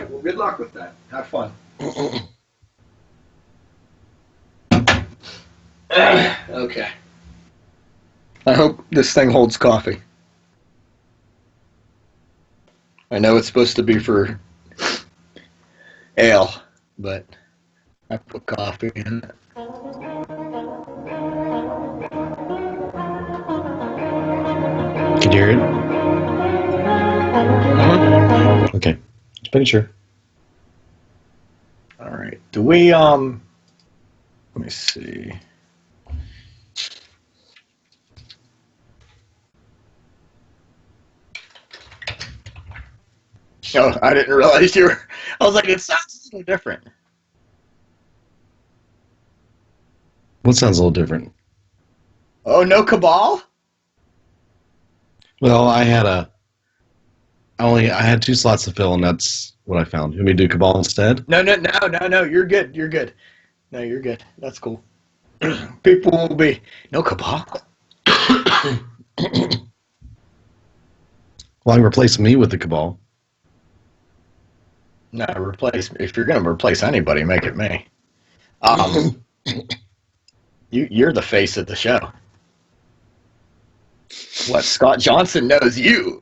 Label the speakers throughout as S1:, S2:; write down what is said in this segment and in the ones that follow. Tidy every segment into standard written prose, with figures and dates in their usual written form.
S1: right. Well, good luck with that. Have fun. Okay. I hope this thing holds coffee. I know it's supposed to be for ale, but I put coffee in it.
S2: Can you hear it?
S1: Mm-hmm.
S2: Okay. Just making sure.
S1: All right. Do we, let me see. Oh, I didn't realize you were, I was like, it sounds a little different.
S2: What sounds a little different?
S1: Oh, no Cabal?
S2: Well, I had 2 slots to fill, and that's what I found. You want me to do Cabal instead?
S1: No, you're good, No, you're good. That's cool. People will be, no Cabal?
S2: Well, I replace me with the Cabal.
S1: No, if you're going to replace anybody, make it me. You're the face of the show. What, Scott Johnson knows you?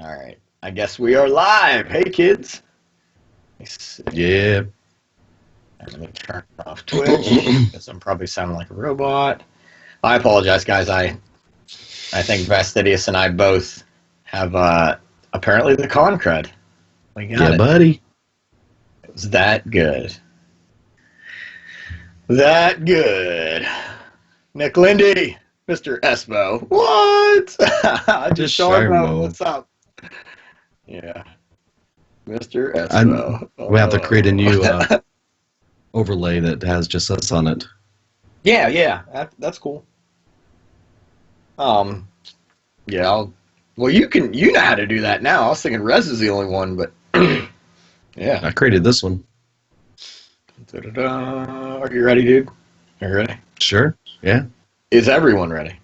S1: All right. I guess we are live. Hey, kids.
S2: Yeah.
S1: Let me turn off Twitch because I'm probably sounding like a robot. I apologize, guys. I think Vastidius and I both have apparently the con crud. We got it,
S2: buddy.
S1: It was that good. That good. Nick Lindy, Mr. Espo. What? Just showing up. What's up? Yeah. Mr. Espo.
S2: We have to create a new overlay that has just us on it.
S1: Yeah. That's cool. Yeah, well, you know how to do that now. I was thinking Rez is the only one, but yeah.
S2: I created this one.
S1: Da-da-da. Are you ready, dude? Are you ready?
S2: Sure. Yeah.
S1: Is everyone ready?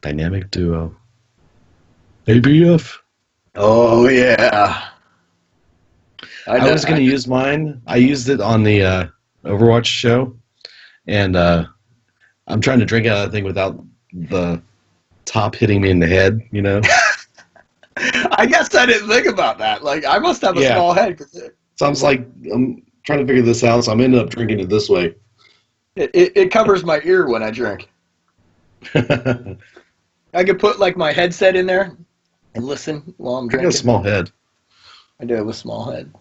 S2: Dynamic duo. ABF.
S1: Oh, yeah.
S2: I was going to use mine. I used it on the Overwatch show, and I'm trying to drink out of that thing without the top hitting me in the head, you know?
S1: I guess I didn't think about that. Like, I must have a small head.
S2: So I was like, I'm trying to figure this out, so I'm ending up drinking it this way.
S1: It covers my ear when I drink. I could put, like, my headset in there and listen while I'm drinking.
S2: I got a small head.
S1: I do have a small head.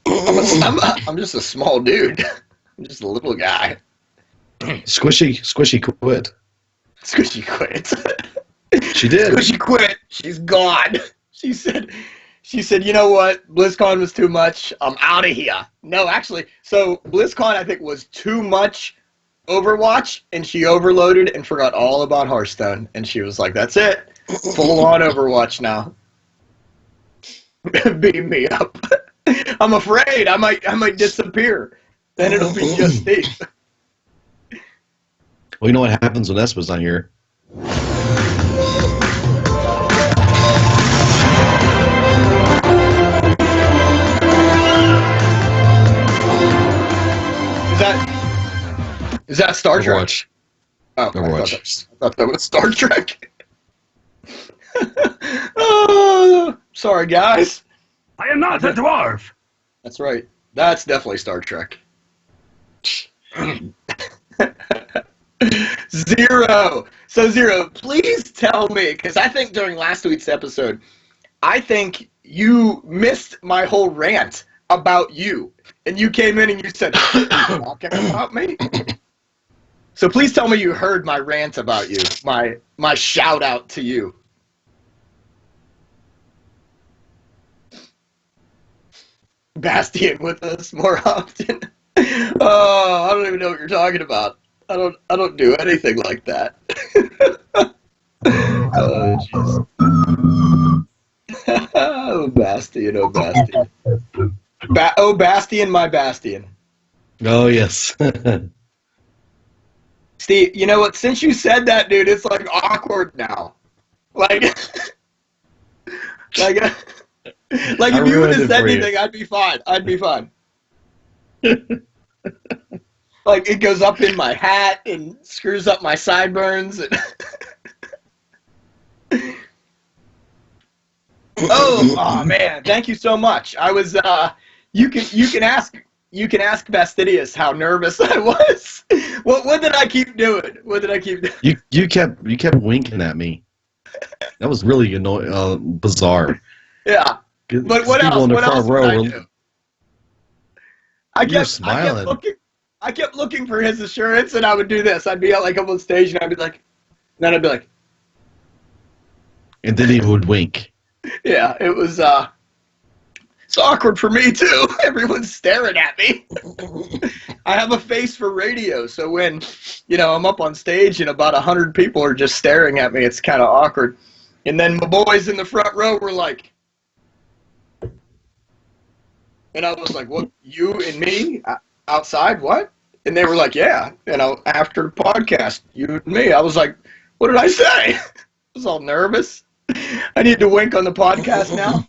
S1: I'm just a small dude. I'm just a little guy.
S2: Squishy quit.
S1: Squishy quit.
S2: She did.
S1: Squishy quit. She's gone. She said, you know what? BlizzCon was too much. I'm out of here. No, actually, so BlizzCon, I think, was too much Overwatch, and she overloaded and forgot all about Hearthstone. And she was like, that's it. Full on Overwatch now. Beam me up. I'm afraid I might disappear. Then it'll be just Steve.
S2: Well, you know what happens when Espa's not here?
S1: Is that Star Trek?
S2: Overwatch.
S1: Oh,
S2: Overwatch.
S1: I thought that was Star Trek. Oh, sorry, guys.
S3: I am not a dwarf.
S1: That's right. That's definitely Star Trek. Zero. So, Zero, please tell me, because I think during last week's episode, I think you missed my whole rant about you. And you came in and you said, talking about me? So please tell me you heard my rant about you, my shout out to you. Bastion with us more often. Oh, I don't even know what you're talking about. I don't do anything like that. Oh, jeez. Oh, Bastion, oh, Bastion. Bastion, my Bastion.
S2: Oh, yes.
S1: Steve, you know what? Since you said that, dude, it's like awkward now. Like, Like, like
S2: I
S1: if you would
S2: ruined
S1: have
S2: it
S1: said
S2: for you.
S1: anything, I'd be fine. I'd be fine. Like it goes up in my hat and screws up my sideburns. And oh man, thank you so much. I was you can ask Fastidious how nervous I was. What did I keep doing? What did I keep doing?
S2: You kept winking at me. That was really bizarre.
S1: Yeah. But what
S2: people
S1: else?
S2: in the
S1: What
S2: front
S1: else would
S2: row
S1: I
S2: were
S1: do?
S2: you were smiling.
S1: I kept looking for his assurance, and I would do this. I'd be like up on stage, and I'd be like, then I'd be like,
S2: And then he would wink.
S1: yeah, it was it's awkward for me too. Everyone's staring at me. I have a face for radio, so when I'm up on stage and about 100 people are just staring at me, it's kind of awkward. And then my boys in the front row were like, and I was like, "What? You and me outside? What?" And they were like, "Yeah." After the podcast, you and me. I was like, "What did I say?" I was all nervous. I need to wink on the podcast now.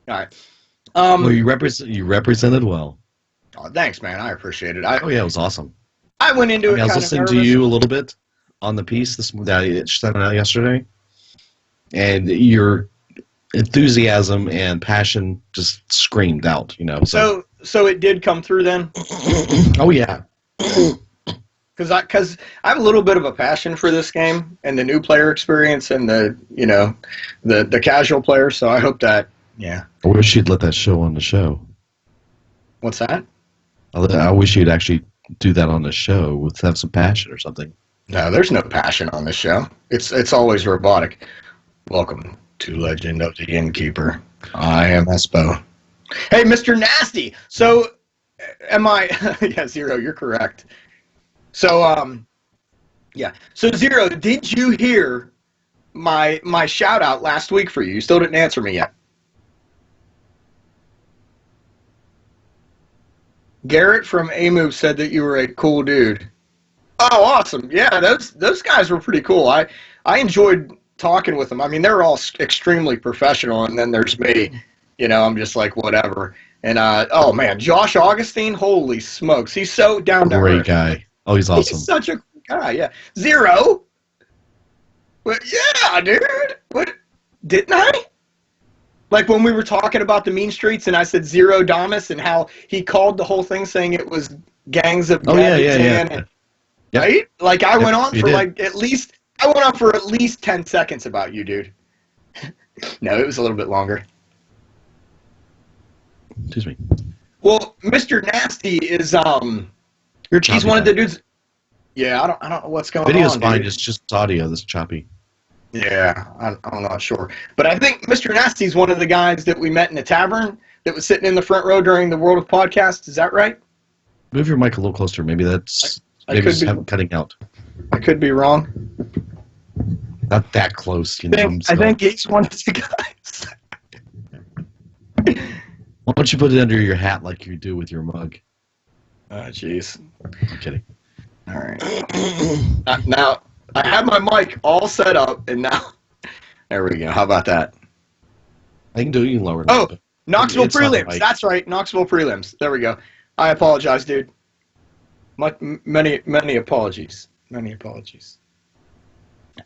S1: All right.
S2: Well, you represented well.
S1: Oh, thanks, man. I appreciate it.
S2: Oh yeah, it was awesome.
S1: I went into it
S2: I was
S1: kind of
S2: listening
S1: nervous.
S2: to you a little bit on the piece that I sent out yesterday, and your enthusiasm and passion just screamed out.
S1: So it did come through then,
S2: Oh yeah.
S1: because I have a little bit of a passion for this game and the new player experience and the casual player. So I hope that
S2: I wish you'd let that show on the show.
S1: What's that?
S2: I wish you'd actually do that on the show with have some passion or something.
S1: No, there's no passion on this show. It's always robotic. Welcome to Legend of the Innkeeper. I am Espo. Hey, Mr. Nasty. So, am I? Yeah, Zero. You're correct. So, yeah. So, Zero, did you hear my shout out last week for you? You still didn't answer me yet. Garrett from AMove said that you were a cool dude. Oh, awesome. Yeah, those guys were pretty cool. I enjoyed talking with them. I mean, they're all extremely professional, and then there's me. I'm just like, whatever. And, oh, man, Josh Augustine, holy smokes. He's so down to earth.
S2: Great guy. Oh, he's awesome.
S1: He's such a cool guy, yeah. Zero? Well, yeah, dude. What? Didn't I? Like when we were talking about the mean streets and I said Zero Damas and how he called the whole thing saying it was gangs of
S2: yeah.
S1: Right? Like I went on for
S2: did.
S1: I went on for at least 10 seconds about you, dude. No, it was a little bit longer.
S2: Excuse me.
S1: Well, Mr. Nasty is
S2: You're
S1: he's one of the dudes. Yeah, I don't know what's going
S2: Video's
S1: on.
S2: fine,
S1: Dude.
S2: it's just audio that's choppy.
S1: Yeah, I'm not sure. But I think Mr. Nasty's one of the guys that we met in the tavern that was sitting in the front row during the World of Podcast. Is that right?
S2: Move your mic a little closer. Maybe it's cutting out.
S1: I could be wrong.
S2: Not that close,
S1: I think he's one of the guys.
S2: Why don't you put it under your hat like you do with your mug?
S1: Oh, jeez.
S2: I'm kidding.
S1: All right. Now, I have my mic all set up, and now... There we go. How about that?
S2: I can do it. You can lower it.
S1: Oh, Knoxville
S2: it's not
S1: Prelims.
S2: right.
S1: That's right. Knoxville Prelims. There we go. I apologize, dude. Many apologies. Many apologies.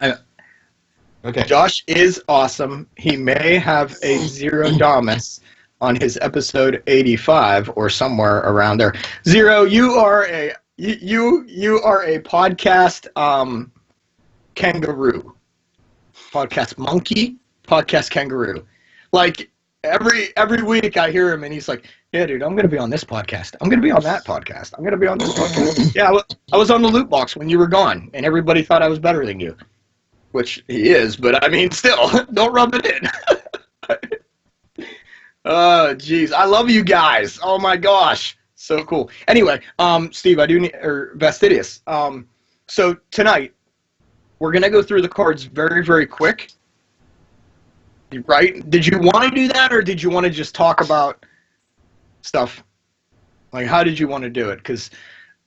S2: Okay.
S1: Josh is awesome. He may have a Zero Damas on his episode 85 or somewhere around there. Zero, you are a podcast kangaroo, podcast monkey, podcast kangaroo. Like every week I hear him and he's like, "Yeah, dude, I'm gonna be on this podcast. I'm gonna be on that podcast. I'm gonna be on this podcast." Yeah, I was on the loot box when you were gone, and everybody thought I was better than you, which he is. But I mean, still, don't rub it in. Oh, jeez. I love you guys. Oh, my gosh. So cool. Anyway, Steve, Vastidius. So tonight, we're going to go through the cards very, very quick. Right? Did you want to do that, or did you want to just talk about stuff? Like, how did you want to do it? Because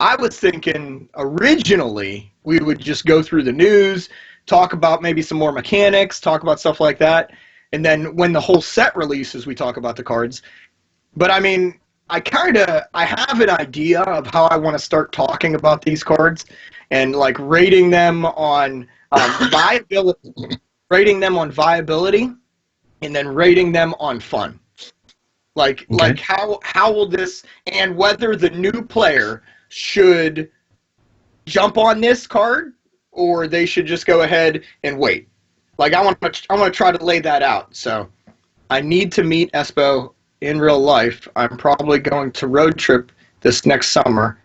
S1: I was thinking originally we would just go through the news, talk about maybe some more mechanics, talk about stuff like that. And then when the whole set releases, we talk about the cards. But I mean, I have an idea of how I want to start talking about these cards and like rating them on viability, and then rating them on fun. Like how will this, and whether the new player should jump on this card or they should just go ahead and wait. Like I want to try to lay that out. So I need to meet Espo in real life. I'm probably going to road trip this next summer,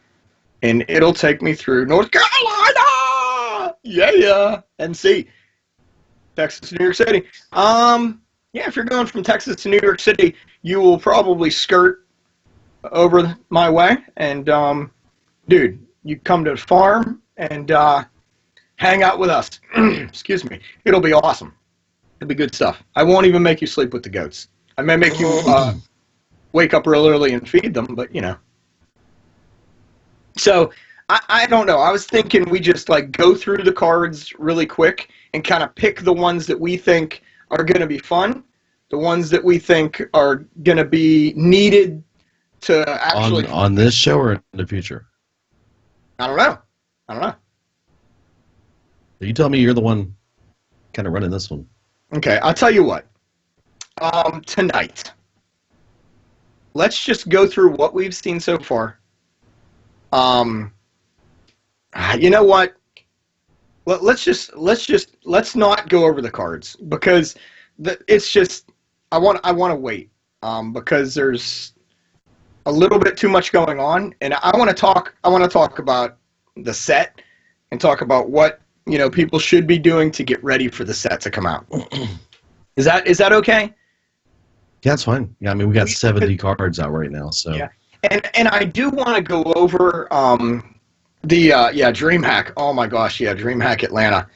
S1: and it'll take me through North Carolina. Yeah, and see Texas to New York City. Yeah, if you're going from Texas to New York City, you will probably skirt over my way, and dude, you come to the farm and hang out with us. Excuse me. It'll be awesome. It'll be good stuff. I won't even make you sleep with the goats. I may make you wake up real early and feed them, but you know. So I don't know. I was thinking we just like go through the cards really quick and kind of pick the ones that we think are going to be fun, the ones that we think are going to be needed to actually
S2: on this show or in the future.
S1: I don't know.
S2: You tell me. You're the one kind of running this one.
S1: Okay, I'll tell you what. Tonight, let's just go through what we've seen so far. You know what? Let's not go over the cards because it's just I want to wait because there's a little bit too much going on, and I want to talk about the set and talk about what people should be doing to get ready for the set to come out. Is that okay?
S2: Yeah, that's fine. Yeah, I mean we got 70 cards out right now, so
S1: yeah. And I do want to go over the DreamHack. Oh my gosh, yeah, DreamHack Atlanta.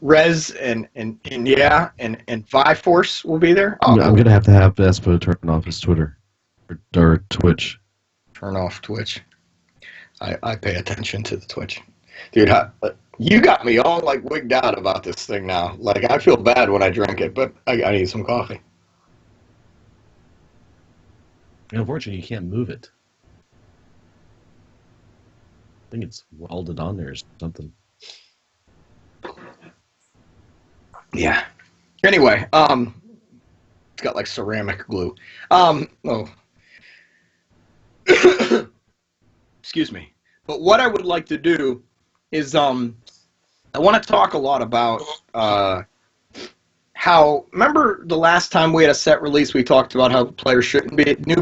S1: Rez and Viforce will be there.
S2: I'm gonna have to have Espo turn off his Twitter or Twitch.
S1: Turn off Twitch. I pay attention to the Twitch, dude. You got me all like wigged out about this thing now. Like I feel bad when I drink it, but I need some coffee.
S2: Unfortunately, you can't move it. I think it's welded on there or something.
S1: Yeah. Anyway, it's got like ceramic glue. Oh. Excuse me. But what I would like to do is I want to talk a lot about how, remember the last time we had a set release, we talked about how new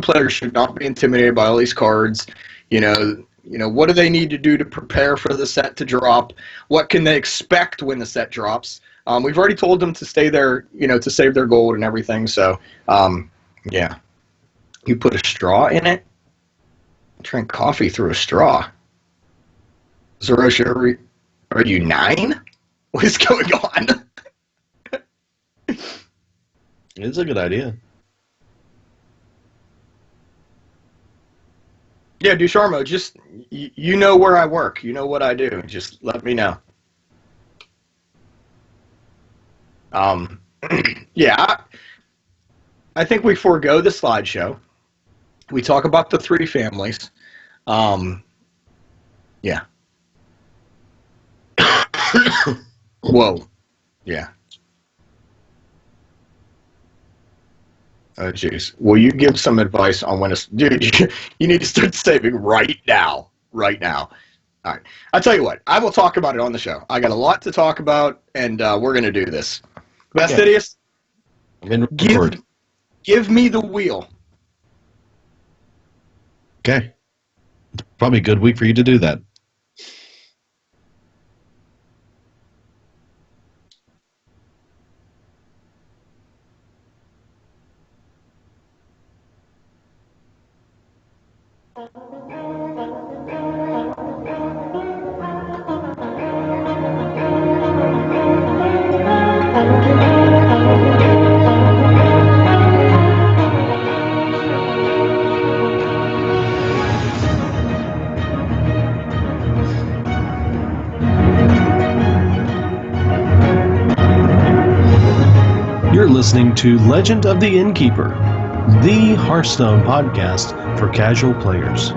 S1: players should not be intimidated by all these cards. What do they need to do to prepare for the set to drop? What can they expect when the set drops? We've already told them to stay there, to save their gold and everything. So, yeah. You put a straw in it? Drink coffee through a straw. Zerosha, are you 9? What is going on?
S2: It's a good idea.
S1: Yeah, Dusharmo, just, you know where I work. You know what I do. Just let me know. Yeah, I think we forego the slideshow. We talk about the 3 families. Yeah. Whoa. Yeah. Oh, jeez. Will you give some advice on when dude, you need to start saving right now. Right now. All right. I'll tell you what. I will talk about it on the show. I got a lot to talk about, and we're going to do this. Fastidious, give me the wheel.
S2: Okay. It's probably a good week for you to do that. listening to Legend of the Innkeeper, the Hearthstone podcast for casual players.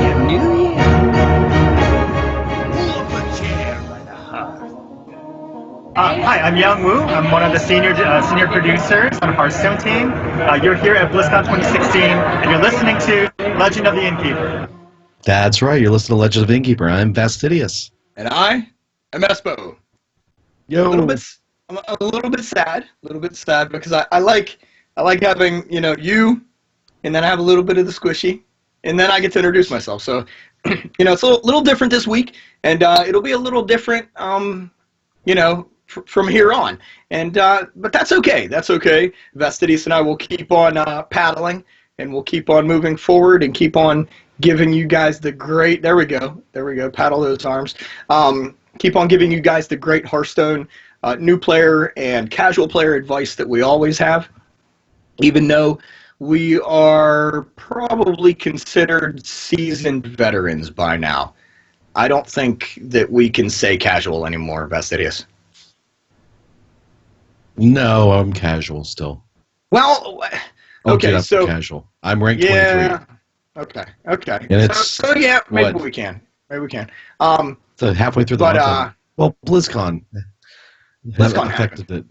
S3: You knew you.
S4: Hi, I'm Young Woo. I'm one of the senior producers on Hearthstone team. You're here at BlizzCon 2016, and you're listening to Legend of the Innkeeper.
S2: That's right, you're listening to Legend of the Innkeeper. I'm Fastidious.
S1: And I am Espo.
S2: Yo.
S1: I'm a little bit sad because I like having, you, and then I have a little bit of the squishy, and then I get to introduce myself. So, it's a little different this week, and it'll be a little different, from here on. And but that's okay. That's okay. Vestidius and I will keep on paddling, and we'll keep on moving forward and keep on giving you guys the great. There we go. Paddle those arms. Keep on giving you guys the great Hearthstone new player and casual player advice that we always have, even though we are probably considered seasoned veterans by now. I don't think that we can say casual anymore, Vestidius.
S2: No, I'm casual still.
S1: Well, okay, so
S2: casual. I'm ranked 23.
S1: Okay.
S2: And it's
S1: so yeah, maybe we can.
S2: So halfway through the month. Well, BlizzCon affected it,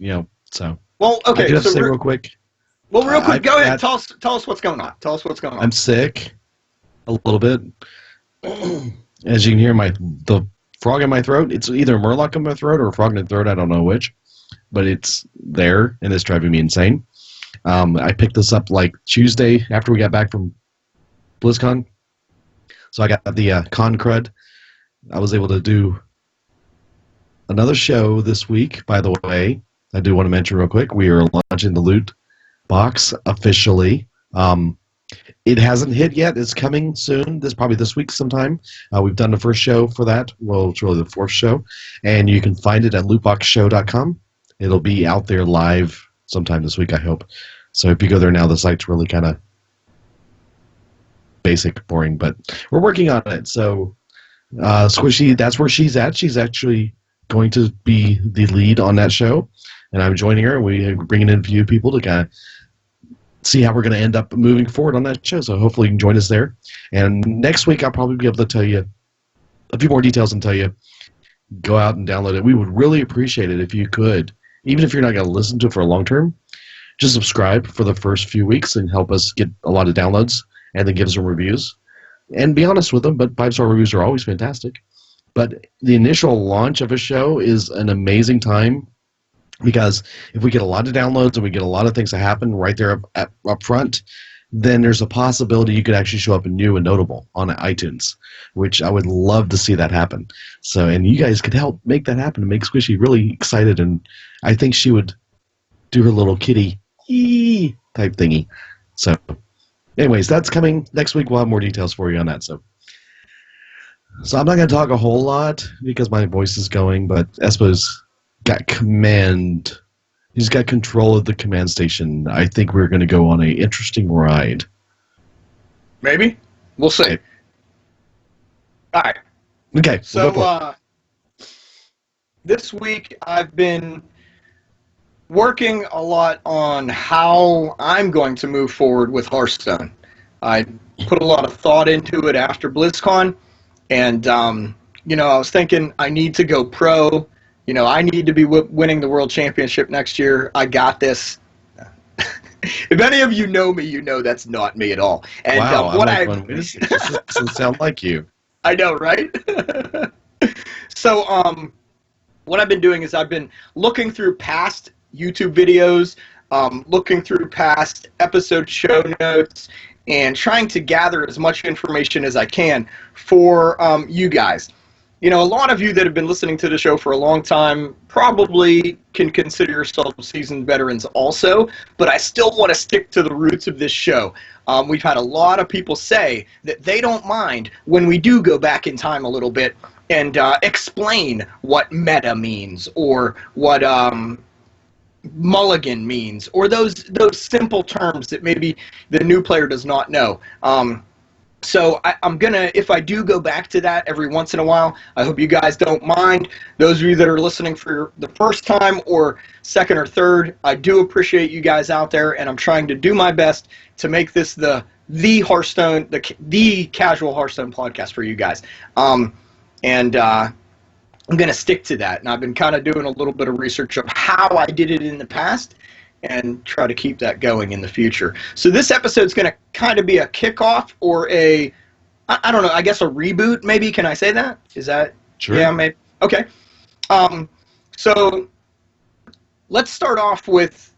S2: so.
S1: Well, okay.
S2: I do have to say
S1: real
S2: quick.
S1: Well, real quick, go ahead. Tell us what's going on.
S2: I'm sick, a little bit. As you can hear, the frog in my throat. It's either a murloc in my throat or a frog in the throat. I don't know which, but it's there, and it's driving me insane. I picked this up like Tuesday after we got back from BlizzCon, so I got the con crud. I was able to do another show this week, by the way. I do want to mention real quick, we are launching the loot box officially. It hasn't hit yet. It's coming soon. Probably this week sometime. We've done the first show for that. Well, it's really the fourth show. And you can find it at lootboxshow.com. It'll be out there live sometime this week, I hope. So if you go there now, the site's really kind of basic, boring, but we're working on it. So Squishy, that's where she's at. She's actually going to be the lead on that show, and I'm joining her. We're bringing in a few people to kind of see how we're going to end up moving forward on that show, so hopefully you can join us there. And next week I'll probably be able to tell you a few more details and tell you, go out and download it. We would really appreciate it if you could, even if you're not going to listen to it for a long term, just subscribe for the first few weeks and help us get a lot of downloads, and then give us some reviews. And be honest with them, but 5-star reviews are always fantastic. But the initial launch of a show is an amazing time, because if we get a lot of downloads and we get a lot of things to happen right there up front, then there's a possibility you could actually show up new and notable on iTunes, which I would love to see that happen. So, and you guys could help make that happen and make Squishy really excited, and I think she would do her little kitty type thingy. So, anyways, that's coming next week. We'll have more details for you on that. So I'm not going to talk a whole lot because my voice is going, but Espo's got command. He's got control of the command station. I think we're going to go on an interesting ride.
S1: Maybe. We'll see. All right.
S2: Okay.
S1: So this week I've been working a lot on how I'm going to move forward with Hearthstone. I put a lot of thought into it after BlizzCon, and I was thinking I need to go pro. I need to be winning the World Championship next year. I got this. If any of you know me, you know that's not me at all. And
S2: wow, it just doesn't sound like you.
S1: I know, right? So what I've been doing is I've been looking through past YouTube videos, looking through past episode show notes, and trying to gather as much information as I can for you guys. A lot of you that have been listening to the show for a long time probably can consider yourselves seasoned veterans also, but I still want to stick to the roots of this show. We've had a lot of people say that they don't mind when we do go back in time a little bit and explain what meta means, or what mulligan means, or those simple terms that maybe the new player does not know. So I'm going to, if I do go back to that every once in a while, I hope you guys don't mind. Those of you that are listening for the first time or second or third, I do appreciate you guys out there, and I'm trying to do my best to make this the Hearthstone, the casual Hearthstone podcast for you guys. I'm going to stick to that, and I've been kind of doing a little bit of research of how I did it in the past and try to keep that going in the future. So this episode's going to kind of be a kickoff or I don't know, I guess a reboot maybe. Can I say that? Is that?
S2: Sure.
S1: Yeah, maybe. Okay. So let's start off with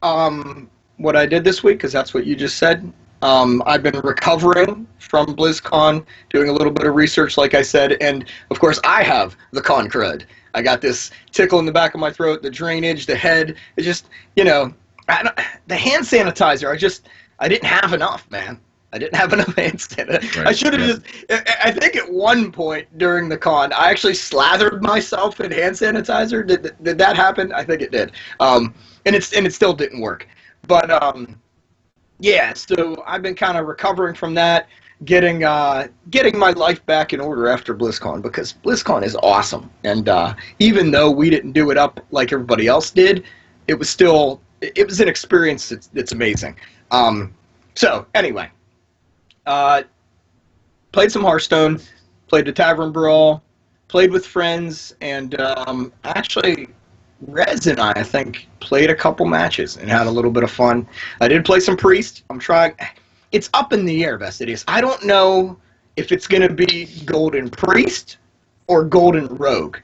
S1: what I did this week, because that's what you just said. I've been recovering from BlizzCon, doing a little bit of research, like I said, and of course I have the con crud. I got this tickle in the back of my throat, the drainage, the head. It just, the hand sanitizer, I didn't have enough, man. I didn't have enough hand sanitizer.
S2: Right,
S1: I should have I think at one point during the con, I actually slathered myself in hand sanitizer. Did that happen? I think it did. And it still didn't work. But, yeah, so I've been kind of recovering from that, getting my life back in order after BlizzCon, because BlizzCon is awesome. And even though we didn't do it up like everybody else did, it was an experience that's amazing. So anyway, played some Hearthstone, played the Tavern Brawl, played with friends, and actually Rez and I think, played a couple matches and had a little bit of fun. I did play some Priest. I'm trying. It's up in the air, Vestidius. I don't know if it's going to be Golden Priest or Golden Rogue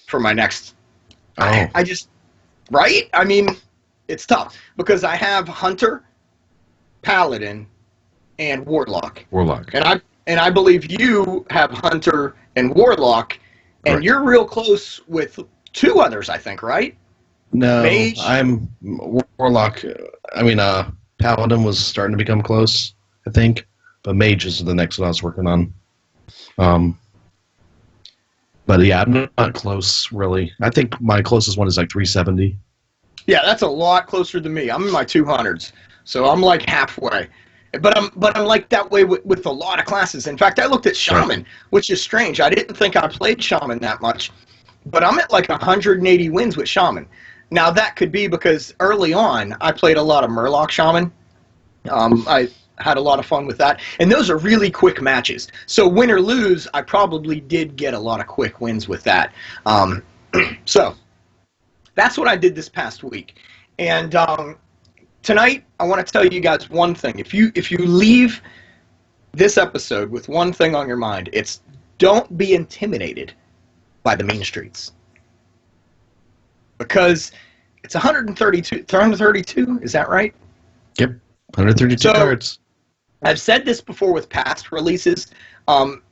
S1: for my next.
S2: Oh.
S1: I just, right? I mean, it's tough because I have Hunter, Paladin, and Warlock. And I believe you have Hunter and Warlock, and
S2: Correct.
S1: you're real close with two others, I think, right?
S2: No,
S1: Mage?
S2: I'm Warlock. Paladin was starting to become close, I think, but Mage is the next one I was working on. But yeah, I'm not close, really. I think my closest one is like 370.
S1: Yeah, that's a lot closer than me. I'm in my 200s, so I'm like halfway. But I'm like that way with a lot of classes. In fact, I looked at Shaman, which is strange. I didn't think I played Shaman that much, but I'm at like 180 wins with Shaman. Now, that could be because early on, I played a lot of Murloc Shaman. I had a lot of fun with that. And those are really quick matches. So win or lose, I probably did get a lot of quick wins with that. So that's what I did this past week. And tonight, I want to tell you guys one thing. If you leave this episode with one thing on your mind, it's don't be intimidated by the mean streets. Because it's 132, is that right?
S2: Yep, 132 cards.
S1: I've said this before with past releases.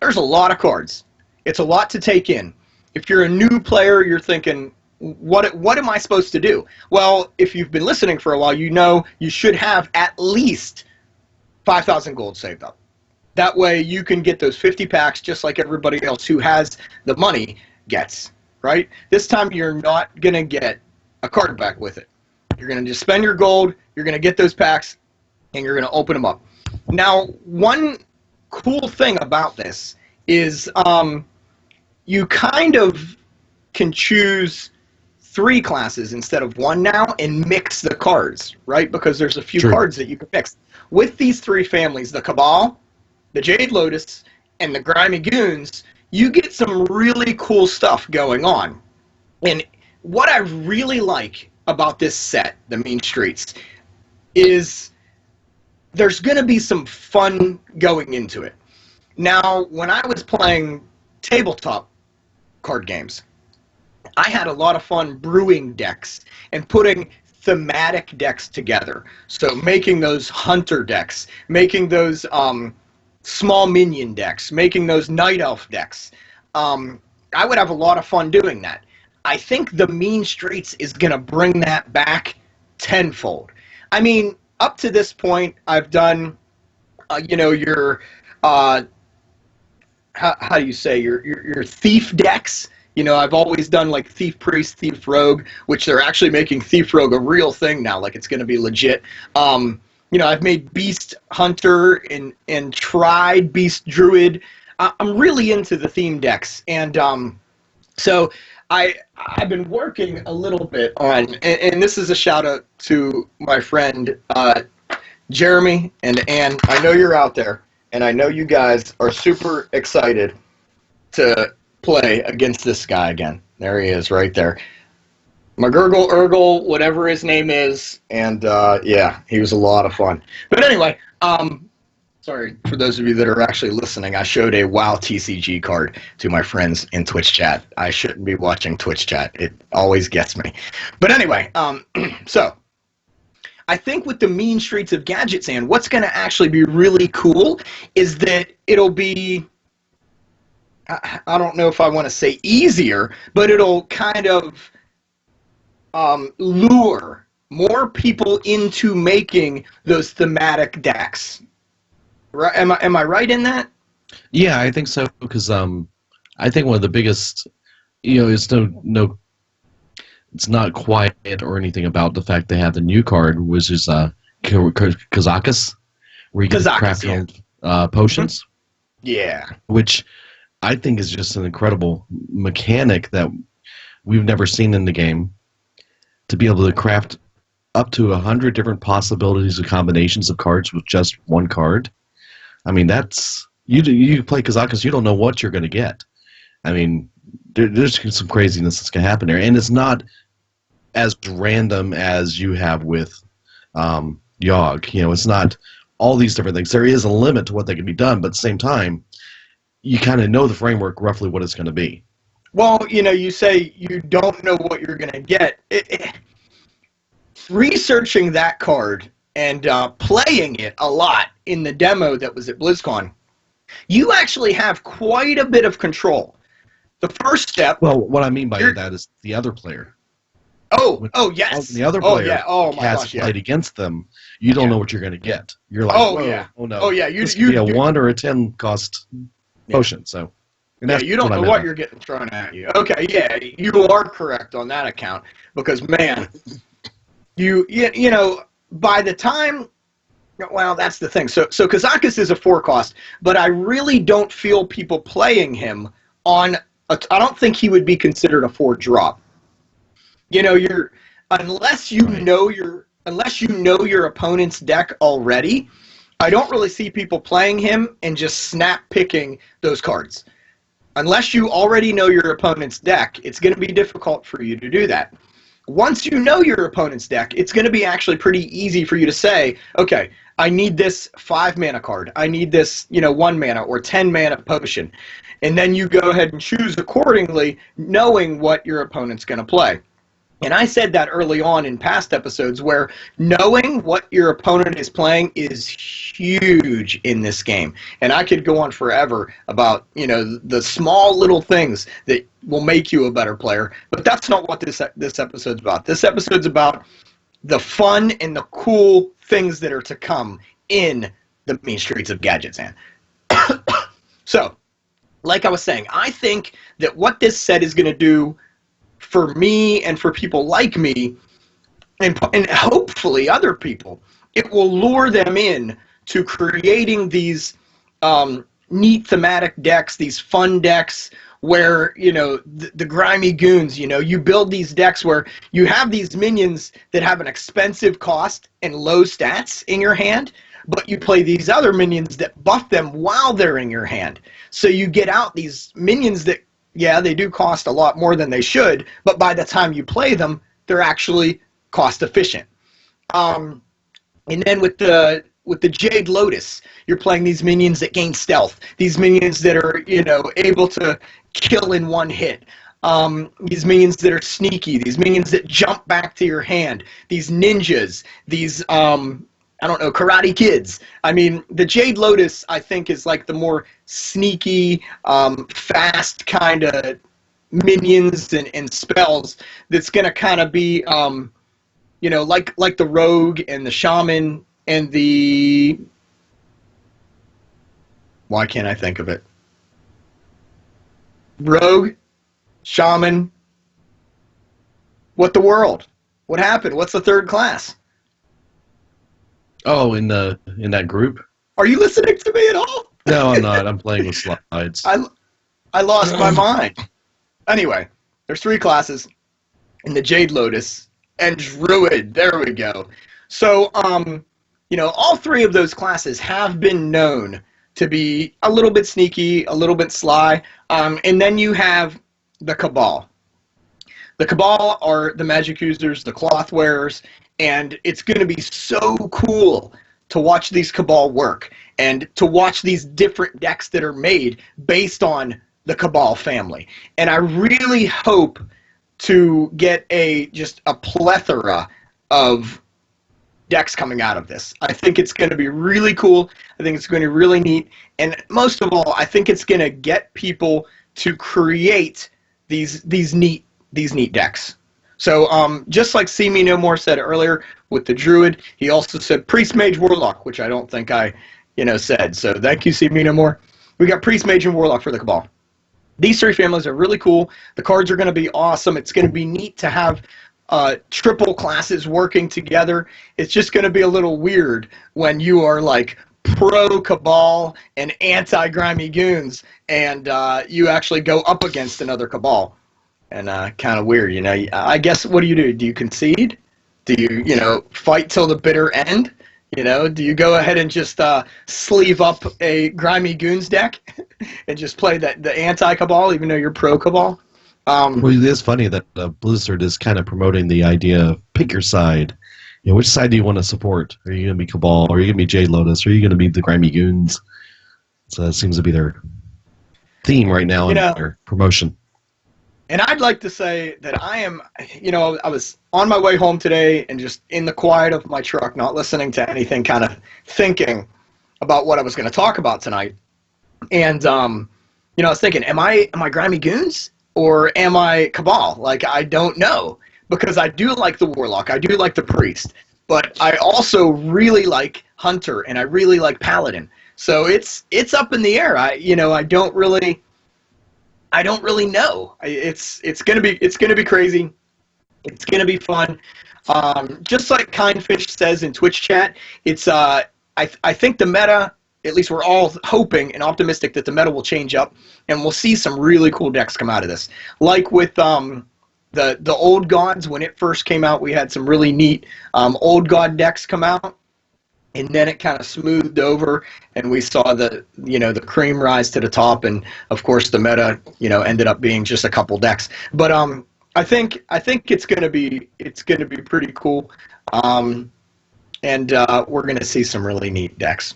S1: There's a lot of cards. It's a lot to take in. If you're a new player, you're thinking, what am I supposed to do? Well, if you've been listening for a while, you know you should have at least 5,000 gold saved up. That way you can get those 50 packs just like everybody else who has the money gets, right? This time you're not going to get a card back with it. You're going to just spend your gold, you're going to get those packs, and you're going to open them up. Now, one cool thing about this is you kind of can choose 3 classes instead of 1 now and mix the cards, right? Because there's a few cards that you can mix. With these 3 families, the Cabal, the Jade Lotus, and the Grimy Goons, you get some really cool stuff going on. And what I really like about this set, the Mean Streets, is there's going to be some fun going into it. Now, when I was playing tabletop card games, I had a lot of fun brewing decks and putting thematic decks together. So making those hunter decks, making those small minion decks, making those night elf decks. I would have a lot of fun doing that. I think the Mean Streets is going to bring that back tenfold. I mean, up to this point, I've done, your, how do you say, your thief decks. You know, I've always done like Thief Priest, Thief Rogue, which they're actually making Thief Rogue a real thing now, like it's going to be legit. I've made Beast Hunter and tried Beast Druid. I'm really into the theme decks, and so I've been working a little bit on, and this is a shout out to my friend Jeremy and Ann. I know you're out there, and I know you guys are super excited to play against this guy again. There he is, right there. McGurgle Urgle, whatever his name is, and yeah, he was a lot of fun. But anyway, sorry for those of you that are actually listening. I showed a WoW TCG card to my friends in Twitch chat. I shouldn't be watching Twitch chat. It always gets me. But anyway, so I think with the mean streets of Gadgetzan, what's going to actually be really cool is that it'll be, I don't know if I want to say easier, but it'll kind of lure more people into making those thematic decks. Right? Am I right in that?
S2: Yeah, I think so, because I think one of the biggest, it's it's not quiet or anything about the fact they have the new card, which is Kazakus, where you can craft your own potions.
S1: Yeah.
S2: Which I think is just an incredible mechanic that we've never seen in the game, to be able to craft up to 100 different possibilities of combinations of cards with just one card. I mean, that's you play Kazakus, you don't know what you're going to get. I mean, there's some craziness that's going to happen there, and it's not as random as you have with Yogg. It's not all these different things. There is a limit to what they can be done, but at the same time, you kind of know the framework roughly what it's going to be.
S1: Well, you say you don't know what you're going to get. Researching that card and playing it a lot in the demo that was at BlizzCon, you actually have quite a bit of control. The first step...
S2: Well, what I mean by that is the other player.
S1: Oh, yes.
S2: The other player
S1: has
S2: played against them. You don't know what you're going to get. You're like, oh no.
S1: Oh, yeah.
S2: This could be a 1 or a 10 cost potion. So,
S1: you don't know what you're getting thrown at you. Okay, yeah, you are correct on that account, because, man, you by the time... Well, that's the thing. So Kazakus is a 4 cost, but I really don't feel people playing him on... I don't think he would be considered a 4 drop. Unless you know your opponent's deck already, I don't really see people playing him and just snap picking those cards. Unless you already know your opponent's deck, it's going to be difficult for you to do that. Once you know your opponent's deck, it's going to be actually pretty easy for you to say, okay, I need this 5 mana card. I need this, 1 mana or 10 mana potion. And then you go ahead and choose accordingly, knowing what your opponent's going to play. And I said that early on in past episodes, where knowing what your opponent is playing is huge in this game. And I could go on forever about, the small little things that will make you a better player. But that's not what this episode's about. This episode's about the fun and the cool things that are to come in the mean streets of Gadgetzan. So, like I was saying, I think that what this set is going to do for me and for people like me, and hopefully other people, it will lure them in to creating these neat thematic decks, these fun decks where, the grimy goons, you build these decks where you have these minions that have an expensive cost and low stats in your hand, but you play these other minions that buff them while they're in your hand. So you get out these minions that, yeah, they do cost a lot more than they should, but by the time you play them, they're actually cost efficient. And then with the Jade Lotus, you're playing these minions that gain stealth, these minions that are, able to kill in one hit, these minions that are sneaky, these minions that jump back to your hand, these ninjas, these Karate Kids. I mean, the Jade Lotus, I think, is like the more sneaky, fast kind of minions and spells that's going to kind of be, like the Rogue and the Shaman and the... Why can't I think of it? Rogue, Shaman, what the world? What happened? What's the third class?
S2: Oh, in that group?
S1: Are you listening to me at all?
S2: No, I'm not. I'm playing with slides.
S1: I lost my mind. Anyway, there's 3 classes in the Jade Lotus and Druid. There we go. So, all 3 of those classes have been known to be a little bit sneaky, a little bit sly. And then you have the Cabal. The Cabal are the magic users, the cloth wearers, and it's going to be so cool to watch these Cabal work and to watch these different decks that are made based on the Cabal family. And I really hope to get just a plethora of decks coming out of this. I think it's going to be really cool. I think it's going to be really neat. And most of all, I think it's going to get people to create these neat decks. So just like See Me No More said earlier with the Druid, he also said Priest, Mage, Warlock, which I don't think I said. So thank you, See Me No More. We got Priest, Mage, and Warlock for the Cabal. These 3 families are really cool. The cards are going to be awesome. It's going to be neat to have triple classes working together. It's just going to be a little weird when you are like pro-Cabal and anti-Grimy Goons, and you actually go up against another Cabal. And kind of weird, I guess, what do? Do you concede? Do you, fight till the bitter end? Do you go ahead and just sleeve up a Grimy Goons deck and just play the anti-Cabal, even though you're pro-Cabal?
S2: Well, it is funny that Blizzard is kind of promoting the idea of pick your side. Which side do you want to support? Are you going to be Cabal? Or are you going to be Jade Lotus? Or are you going to be the Grimy Goons? So that seems to be their theme right now in their promotion.
S1: And I'd like to say that I am, I was on my way home today and just in the quiet of my truck, not listening to anything, kind of thinking about what I was going to talk about tonight. And, I was thinking, am I Grimy Goons or am I Cabal? Like, I don't know, because I do like the Warlock, I do like the Priest, but I also really like Hunter and I really like Paladin. So it's up in the air. I don't really know. It's gonna be crazy. It's gonna be fun. Just like Kindfish says in Twitch chat, it's I think the meta, at least we're all hoping and optimistic that the meta will change up, and we'll see some really cool decks come out of this. Like with the Old Gods, when it first came out, we had some really neat Old God decks come out. And then it kind of smoothed over, and we saw the cream rise to the top, and of course the meta ended up being just a couple decks. But I think it's gonna be pretty cool, and we're gonna see some really neat decks.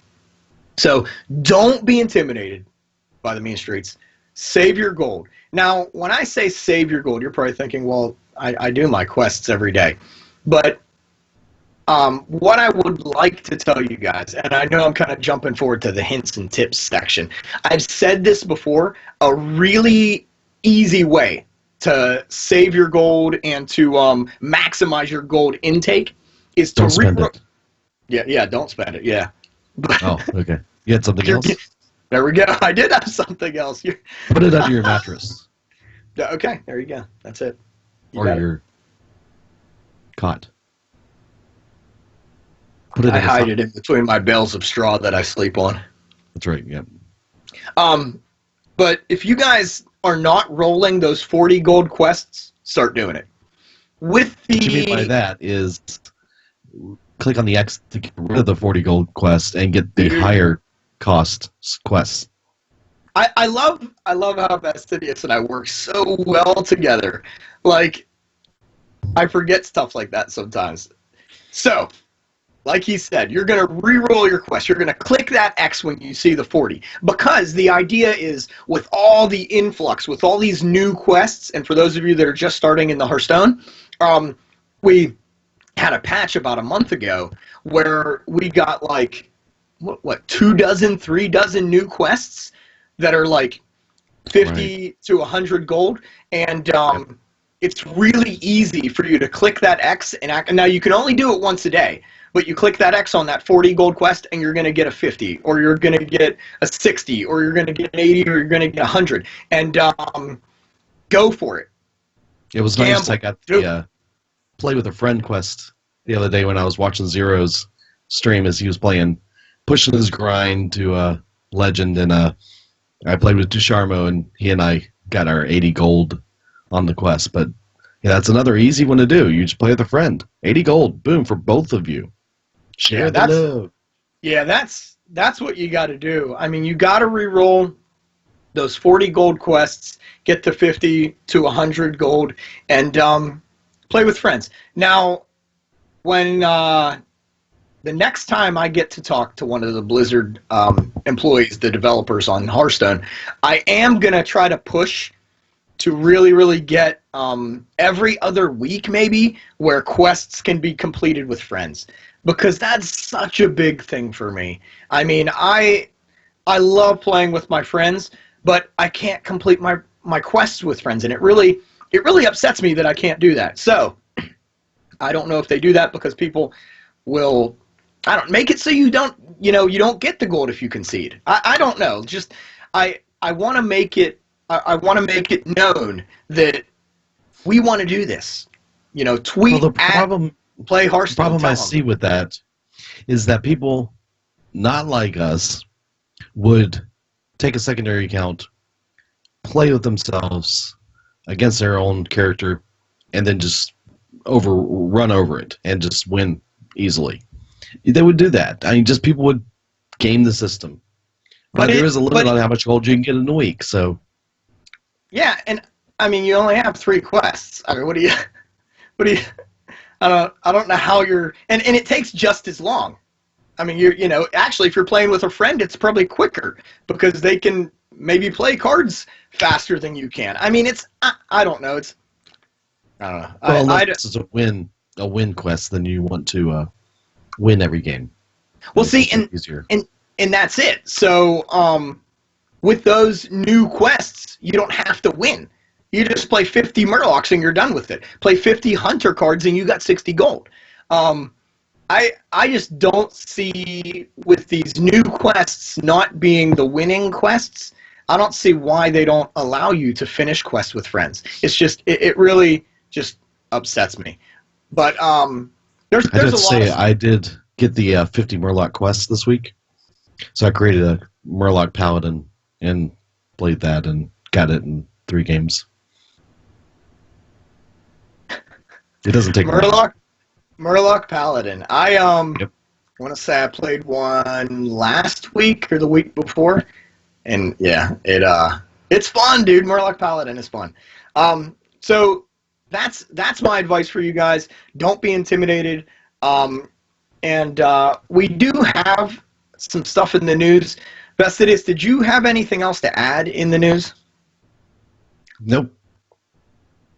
S1: So don't be intimidated by the mean streets. Save your gold. Now, when I say save your gold, you're probably thinking, well, I do my quests every day, but what I would like to tell you guys, and I know I'm kind of jumping forward to the hints and tips section. I've said this before, a really easy way to save your gold and to maximize your gold intake is to
S2: spend it.
S1: Yeah, don't spend it, yeah.
S2: Oh, okay. You had something else?
S1: There we go. I did have something else.
S2: Put it under your mattress.
S1: Yeah, okay, there you go. That's it.
S2: Or your cot.
S1: I hide it in between my bales of straw that I sleep on.
S2: That's right, yeah.
S1: But if you guys are not rolling those 40 gold quests, start doing it. What you
S2: mean by that is click on the X to get rid of the 40 gold quest and get the higher cost quests.
S1: I love how Fastidious and I work so well together. Like, I forget stuff like that sometimes. So, like he said, you're going to re-roll your quest. You're going to click that X when you see the 40. Because the idea is, with all the influx, with all these new quests, and for those of you that are just starting in the Hearthstone, we had a patch about a month ago where we got like, what 3 dozen new quests that are like 50 to 100 gold. And it's really easy for you to click that X. And now you can only do it once a day. But you click that X on that 40 gold quest, and you're going to get a 50, or you're going to get a 60, or you're going to get an 80, or you're going to get 100. And go for it.
S2: It was nice. I got the play with a friend quest the other day when I was watching Zeros, stream as he was pushing his grind to Legend, and I played with Dusharmo, and he and I got our 80 gold on the quest. But yeah, that's another easy one to do. You just play with a friend. 80 gold, boom, for both of you. Share the love.
S1: Yeah, that's what you got to do. I mean, you got to re-roll those 40 gold quests, get to 50 to 100 gold, and play with friends. Now, when the next time I get to talk to one of the Blizzard employees, the developers on Hearthstone, I am going to try to push to really, really get every other week maybe where quests can be completed with friends. Because that's such a big thing for me. I mean, I love playing with my friends, but I can't complete my quests with friends, and it really upsets me that I can't do that. So I don't know if they do that because people will, I don't make it so you don't get the gold if you concede. I don't know. Just I want to make it known that we want to do this. Tweet at Play Hearthstone.
S2: The problem I see with that is that people not like us would take a secondary account, play with themselves against their own character, and then just run over it and just win easily. They would do that. I mean, just people would game the system. But there is a limit on how much gold you can get in a week. So
S1: yeah, and I mean, you only have 3 quests. I mean, what do you? I don't know how you're, and it takes just as long. I mean, actually, if you're playing with a friend, it's probably quicker because they can maybe play cards faster than you can. I mean, I don't know. I don't know.
S2: Well, unless it's a win quest, then you want to win every game.
S1: Well, see, and that's it. So, with those new quests, you don't have to win. You just play 50 Murlocs and you're done with it. Play 50 Hunter cards and you got 60 gold. I just don't see, with these new quests not being the winning quests, I don't see why they don't allow you to finish quests with friends. It's just, it really just upsets me. But there's a lot of...
S2: I did get the 50 Murloc quests this week. So I created a Murloc Paladin and played that and got it in 3 games. It doesn't take
S1: Murloc Paladin. I want to say I played one last week or the week before, and yeah, it's fun, dude. Murloc Paladin is fun. So that's my advice for you guys. Don't be intimidated. And we do have some stuff in the news. Vestidus, did you have anything else to add in the news?
S2: Nope.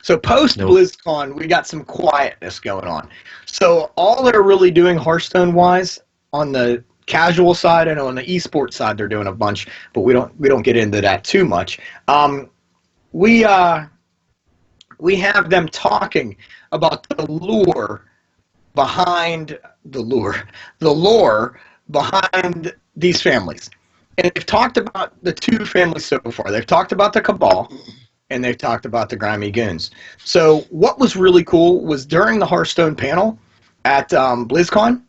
S1: So post-BlizzCon, we got some quietness going on. So all they're really doing Hearthstone-wise on the casual side, I know on the esports side they're doing a bunch, but we don't get into that too much. We have them talking about the lore behind these families. And they've talked about the 2 families so far. They've talked about the Cabal, and they've talked about the Grimy Goons. So what was really cool was during the Hearthstone panel at BlizzCon,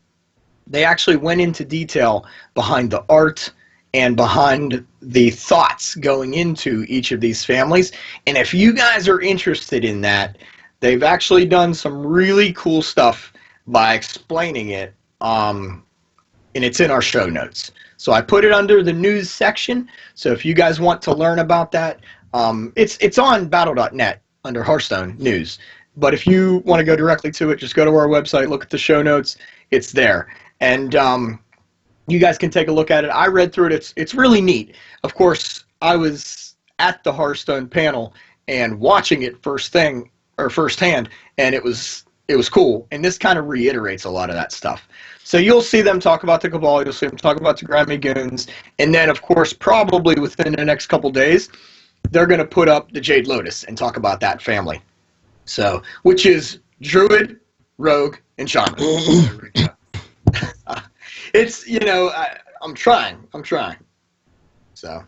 S1: they actually went into detail behind the art and behind the thoughts going into each of these families. And if you guys are interested in that, they've actually done some really cool stuff by explaining it, and it's in our show notes. So I put it under the news section, so if you guys want to learn about that, it's on battle.net under Hearthstone News. But if you want to go directly to it, just go to our website, look at the show notes. It's there. And you guys can take a look at it. I read through it. It's really neat. Of course, I was at the Hearthstone panel and watching it firsthand, and it was cool. And this kind of reiterates a lot of that stuff. So you'll see them talk about the Cabal, you'll see them talk about the Grimy Goons, and then, of course, probably within the next couple days, they're going to put up the Jade Lotus and talk about that family. So, which is Druid, Rogue, and Shaman. It's, I'm trying. So,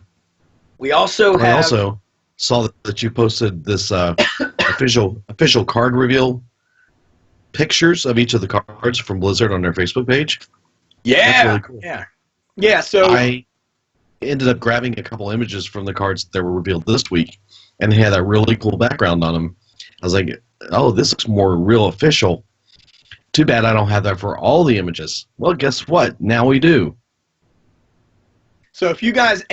S1: we also have...
S2: I also saw that you posted this official card reveal pictures of each of the cards from Blizzard on their Facebook page.
S1: Yeah.
S2: That's really cool.
S1: Yeah. Yeah. So
S2: I ended up grabbing a couple images from the cards that were revealed this week, and they had a really cool background on them. I was like, oh, this looks more real official. Too bad I don't have that for all the images. Well, guess what? Now we do.
S1: So if you guys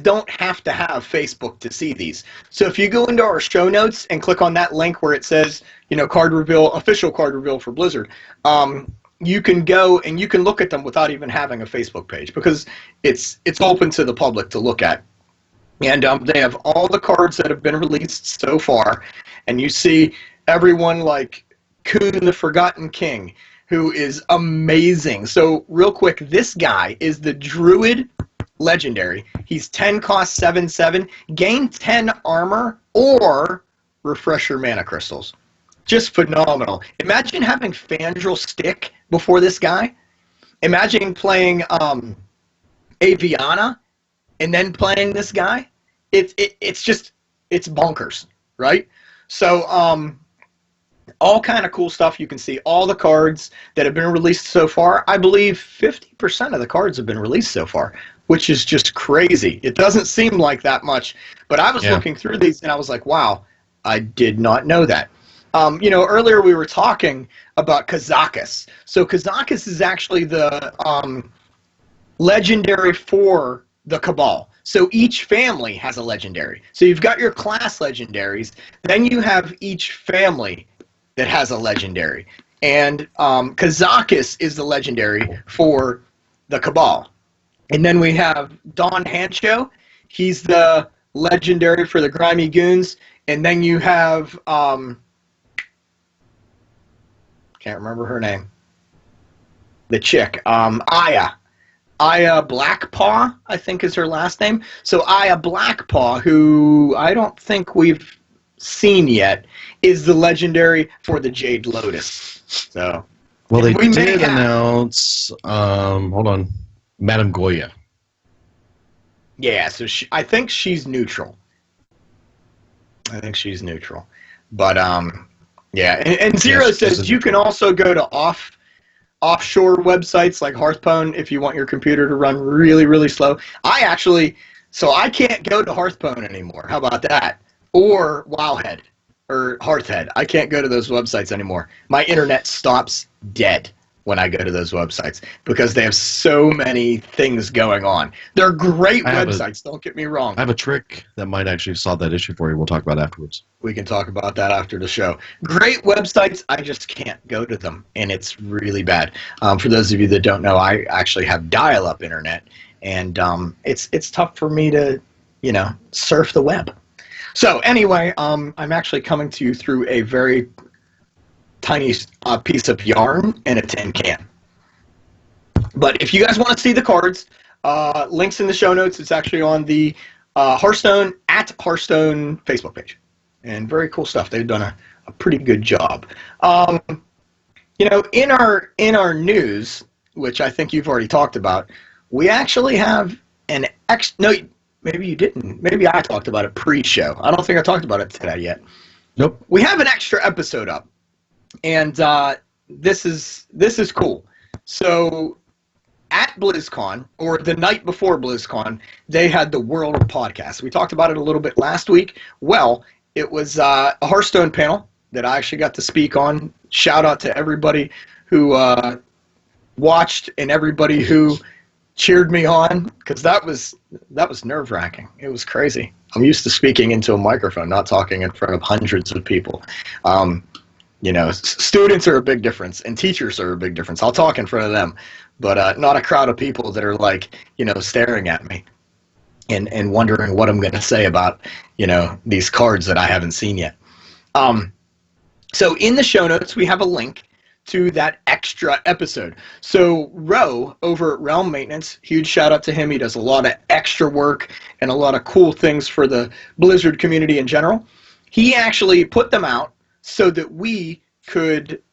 S1: don't have to have Facebook to see these. So if you go into our show notes and click on that link where it says, card reveal, official card reveal for Blizzard, you can go and you can look at them without even having a Facebook page because it's open to the public to look at. And they have all the cards that have been released so far, and you see everyone like Kuhn the Forgotten King, who is amazing. So real quick, this guy is the Druid Legendary. He's 10 cost 7/7, gain 10 armor or refresher mana crystals. Just phenomenal. Imagine having Fandral Stick before this guy. Imagine playing Aviana and then playing this guy. It's bonkers, right? So all kind of cool stuff. You can see all the cards that have been released so far. I believe 50% of the cards have been released so far, which is just crazy. It doesn't seem like that much, but I was looking through these and I was like, wow, I did not know that. Earlier we were talking about Kazakus. So Kazakus is actually the legendary for the Cabal. So each family has a legendary. So you've got your class legendaries, then you have each family that has a legendary. And Kazakus is the legendary for the Cabal. And then we have Don Hancho. He's the legendary for the Grimy Goons. And then you have, can't remember her name, the chick, Aya. Aya Blackpaw, I think is her last name. So Aya Blackpaw, who I don't think we've seen yet, is the legendary for the Jade Lotus. So,
S2: well, they did announce, hold on, Madame Goya.
S1: Yeah, so I think she's neutral. But, yeah, and Zero says you can also go to offshore websites like Hearthstone if you want your computer to run really, really slow. I can't go to Hearthstone anymore. How about that? Or Wowhead or Hearthhead. I can't go to those websites anymore. My internet stops dead when I go to those websites because they have so many things going on. They're great websites, don't get me wrong.
S2: I have a trick that might actually solve that issue for you. We'll talk about afterwards.
S1: We can talk about that after the show. Great websites, I just can't go to them, and it's really bad. For those of you that don't know, I actually have dial-up internet, and it's tough for me to, surf the web. So anyway, I'm actually coming to you through a very tiny piece of yarn and a tin can. But if you guys want to see the cards, links in the show notes. It's actually on the Hearthstone Facebook page. And very cool stuff. They've done a pretty good job. In our news, which I think you've already talked about, we actually have no, maybe you didn't. Maybe I talked about it pre-show. I don't think I talked about it today yet.
S2: Nope.
S1: We have an extra episode up. And this is cool. So at BlizzCon, or the night before BlizzCon, they had the World of Podcasts. We talked about it a little bit last week. Well, it was a Hearthstone panel that I actually got to speak on. Shout out to everybody who watched and everybody who cheered me on, because that was nerve-wracking. It was crazy. I'm used to speaking into a microphone, not talking in front of hundreds of people. Students are a big difference, and teachers are a big difference. I'll talk in front of them, but not a crowd of people that are staring at me and wondering what I'm going to say about, these cards that I haven't seen yet. So in the show notes, we have a link to that extra episode. So Ro over at Realm Maintenance, huge shout out to him. He does a lot of extra work and a lot of cool things for the Blizzard community in general. He actually put them out so that we could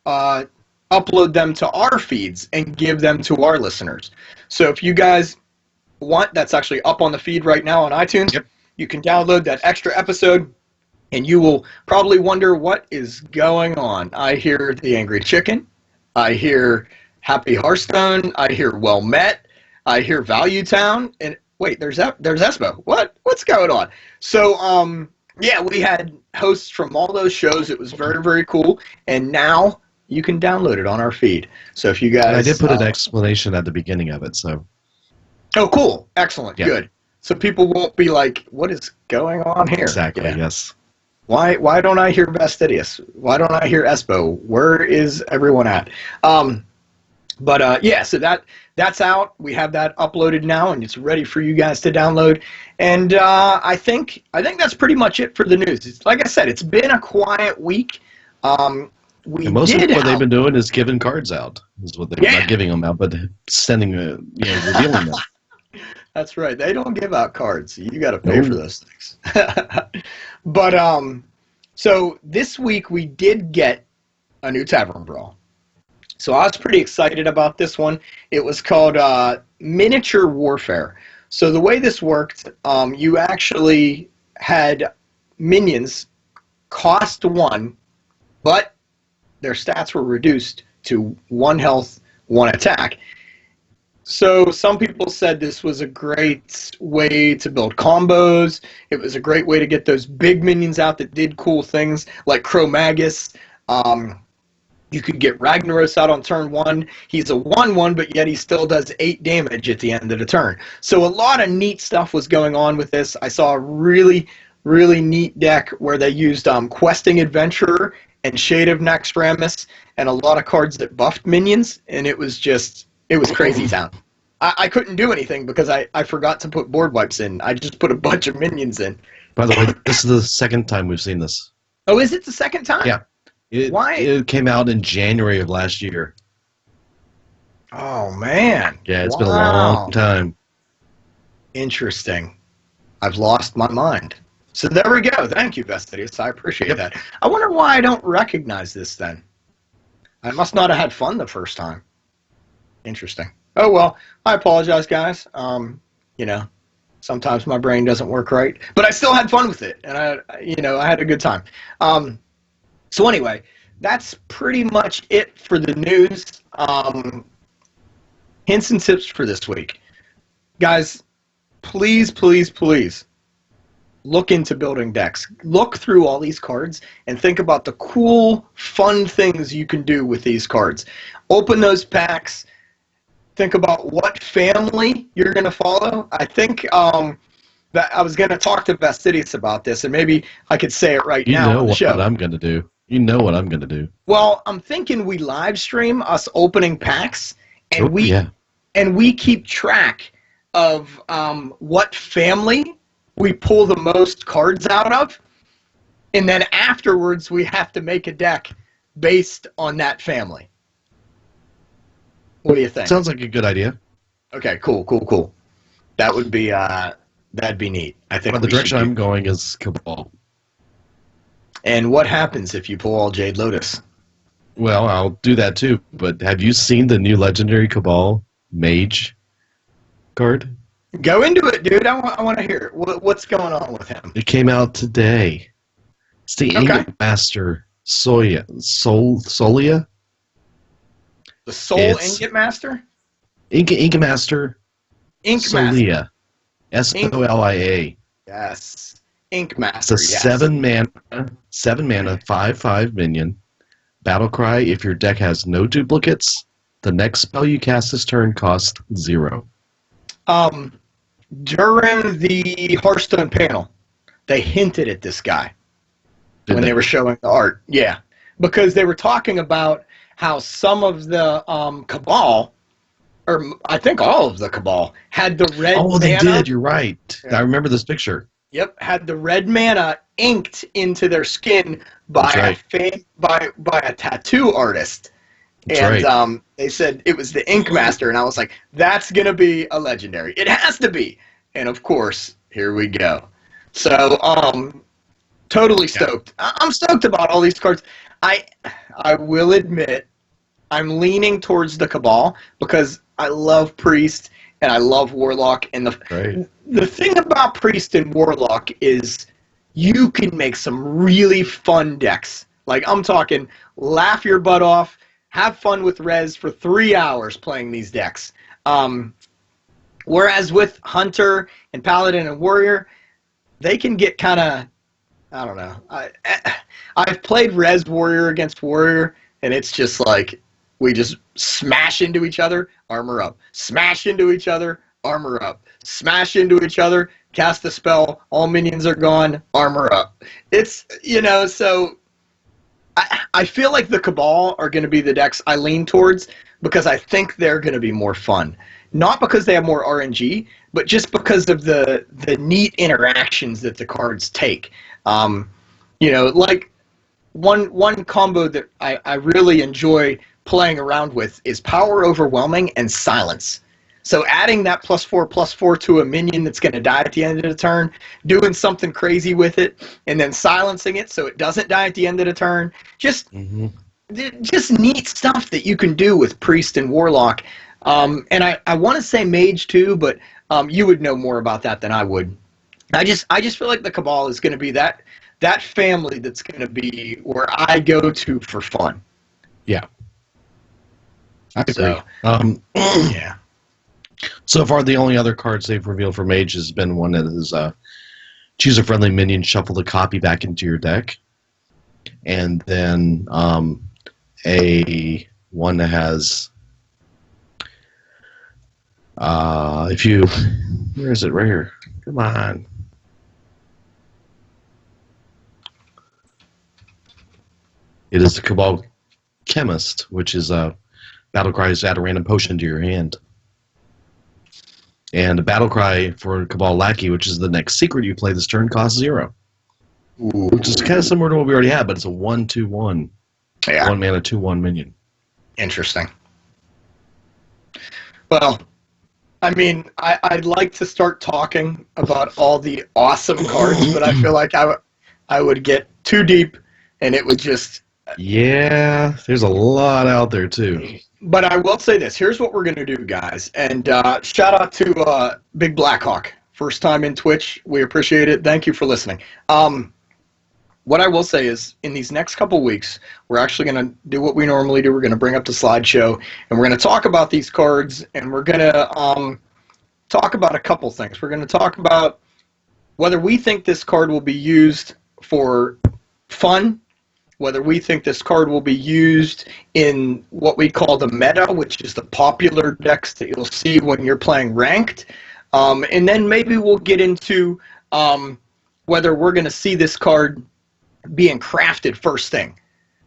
S1: upload them to our feeds and give them to our listeners. So if you guys want, that's actually up on the feed right now on iTunes.
S2: Yep.
S1: You can download that extra episode, and you will probably wonder what is going on. I hear the angry chicken. I hear Happy Hearthstone. I hear Well Met. I hear Value Town. And wait, there's Espo. What's going on? So yeah, we had hosts from all those shows. It was very, very cool. And now you can download it on our feed. So if you guys,
S2: I did put an explanation at the beginning of it. So.
S1: Oh, cool! Excellent.
S2: Yeah.
S1: Good. So people won't be like, "What is going on here?"
S2: Exactly.
S1: Yeah.
S2: Yes.
S1: Why don't I hear Fastidious? Why don't I hear Espo? Where is everyone at? Yeah, so that's out. We have that uploaded now, and it's ready for you guys to download. And I think that's pretty much it for the news. It's, like I said, it's been a quiet week.
S2: And most of what they've been doing is giving cards out. Is what they're not giving them out, but sending, revealing them.
S1: That's right. They don't give out cards. You got to pay for those things. But so this week we did get a new Tavern Brawl. So I was pretty excited about this one. It was called Miniature Warfare. So the way this worked, you actually had minions cost 1, but their stats were reduced to 1 health, 1 attack. So some people said this was a great way to build combos. It was a great way to get those big minions out that did cool things, like Cro-Magus. You could get Ragnaros out on turn 1. He's a 1/1, but yet he still does 8 damage at the end of the turn. So a lot of neat stuff was going on with this. I saw a really, really neat deck where they used Questing Adventurer and Shade of Naxxramas and a lot of cards that buffed minions, and it was crazy town. I couldn't do anything because I forgot to put board wipes in. I just put a bunch of minions in.
S2: By the way, this is the second time we've seen this.
S1: Oh, is it the second time?
S2: Yeah.
S1: Why?
S2: It came out in January of last year.
S1: Oh, man.
S2: Yeah, it's been a long time.
S1: Interesting. I've lost my mind. So there we go. Thank you, Vestidius. I appreciate that. I wonder why I don't recognize this then. I must not have had fun the first time. Interesting. Oh, well, I apologize, guys. Sometimes my brain doesn't work right. But I still had fun with it, and I had a good time. So anyway, that's pretty much it for the news. Hints and tips for this week. Guys, please, please, please look into building decks. Look through all these cards and think about the cool, fun things you can do with these cards. Open those packs. Think about what family you're going to follow. I think that I was going to talk to Fastidious about this, and maybe I could say it right now on the show.
S2: You know what I'm going to do. You know what I'm going to do.
S1: Well, I'm thinking we live stream us opening packs, and we keep track of what family we pull the most cards out of, and then afterwards we have to make a deck based on that family. What do you think?
S2: Sounds like a good idea.
S1: Okay, cool. That would be that'd be neat. I think.
S2: But the direction I'm going is Cabal.
S1: And what happens if you pull all Jade Lotus?
S2: Well, I'll do that too. But have you seen the new Legendary Cabal Mage card?
S1: Go into it, dude. I want to hear it. What's going on with him?
S2: It came out today. It's the Ingot Master Solia.
S1: The Ingot Master?
S2: Ingot Master Solia. Solia.
S1: Yes. Ink Master.
S2: It's a 7 mana, 5/5 minion. Battle Cry. If your deck has no duplicates, the next spell you cast this turn costs 0.
S1: During the Hearthstone panel, they hinted at this guy when they were showing the art. Yeah, because they were talking about how some of the Cabal, or I think all of the Cabal, had the red mana.
S2: Oh, they did. You're right. Yeah. I remember this picture.
S1: Yep, had the red mana inked into their skin by a tattoo artist.
S2: That's
S1: and they said it was the Ink Master, and I was like, that's going to be a legendary. It has to be. And of course, here we go. So, totally stoked. Yeah. I'm stoked about all these cards. I will admit, I'm leaning towards the Cabal because I love Priest and I love Warlock. And the thing about Priest and Warlock is you can make some really fun decks. Like, I'm talking laugh your butt off, have fun with Res for 3 hours playing these decks. Whereas with Hunter and Paladin and Warrior, they can get kind of, I don't know. I've played Res Warrior against Warrior, and it's just like we just smash into each other, armor up. Smash into each other, armor up. Smash into each other, cast a spell, all minions are gone, armor up. It's, so I feel like the Cabal are going to be the decks I lean towards because I think they're going to be more fun. Not because they have more RNG, but just because of the neat interactions that the cards take. Like one combo that I really enjoy playing around with is Power Overwhelming and Silence. So adding that +4/+4 to a minion that's going to die at the end of the turn, doing something crazy with it, and then silencing it so it doesn't die at the end of the turn. Just neat stuff that you can do with Priest and Warlock. And I want to say Mage too, but you would know more about that than I would. I just feel like the Cabal is going to be that family that's going to be where I go to for fun.
S2: Yeah. I agree.
S1: So, yeah.
S2: So far, the only other cards they've revealed for Mage has been one that is choose a friendly minion, shuffle the copy back into your deck, and then a one that has if you where is it right here? Come on. It is the Cabal Chemist, which is battle cries add a random potion to your hand. And a battle cry for Cabal Lackey, which is the next secret you play this turn, costs 0.
S1: Ooh.
S2: Which is kind of similar to what we already had, but it's a 1/2/1.
S1: Yeah.
S2: 1 mana, 2/1 minion.
S1: Interesting. Well, I mean, I'd like to start talking about all the awesome cards, but I feel like I would get too deep, and it would just...
S2: Yeah, there's a lot out there, too.
S1: But I will say this. Here's what we're going to do, guys. And shout out to Big Blackhawk. First time in Twitch. We appreciate it. Thank you for listening. What I will say is, in these next couple weeks, we're actually going to do what we normally do. We're going to bring up the slideshow, and we're going to talk about these cards, and we're going to talk about a couple things. We're going to talk about whether we think this card will be used for fun, whether we think this card will be used in what we call the meta, which is the popular decks that you'll see when you're playing ranked. And then maybe we'll get into whether we're going to see this card being crafted first thing.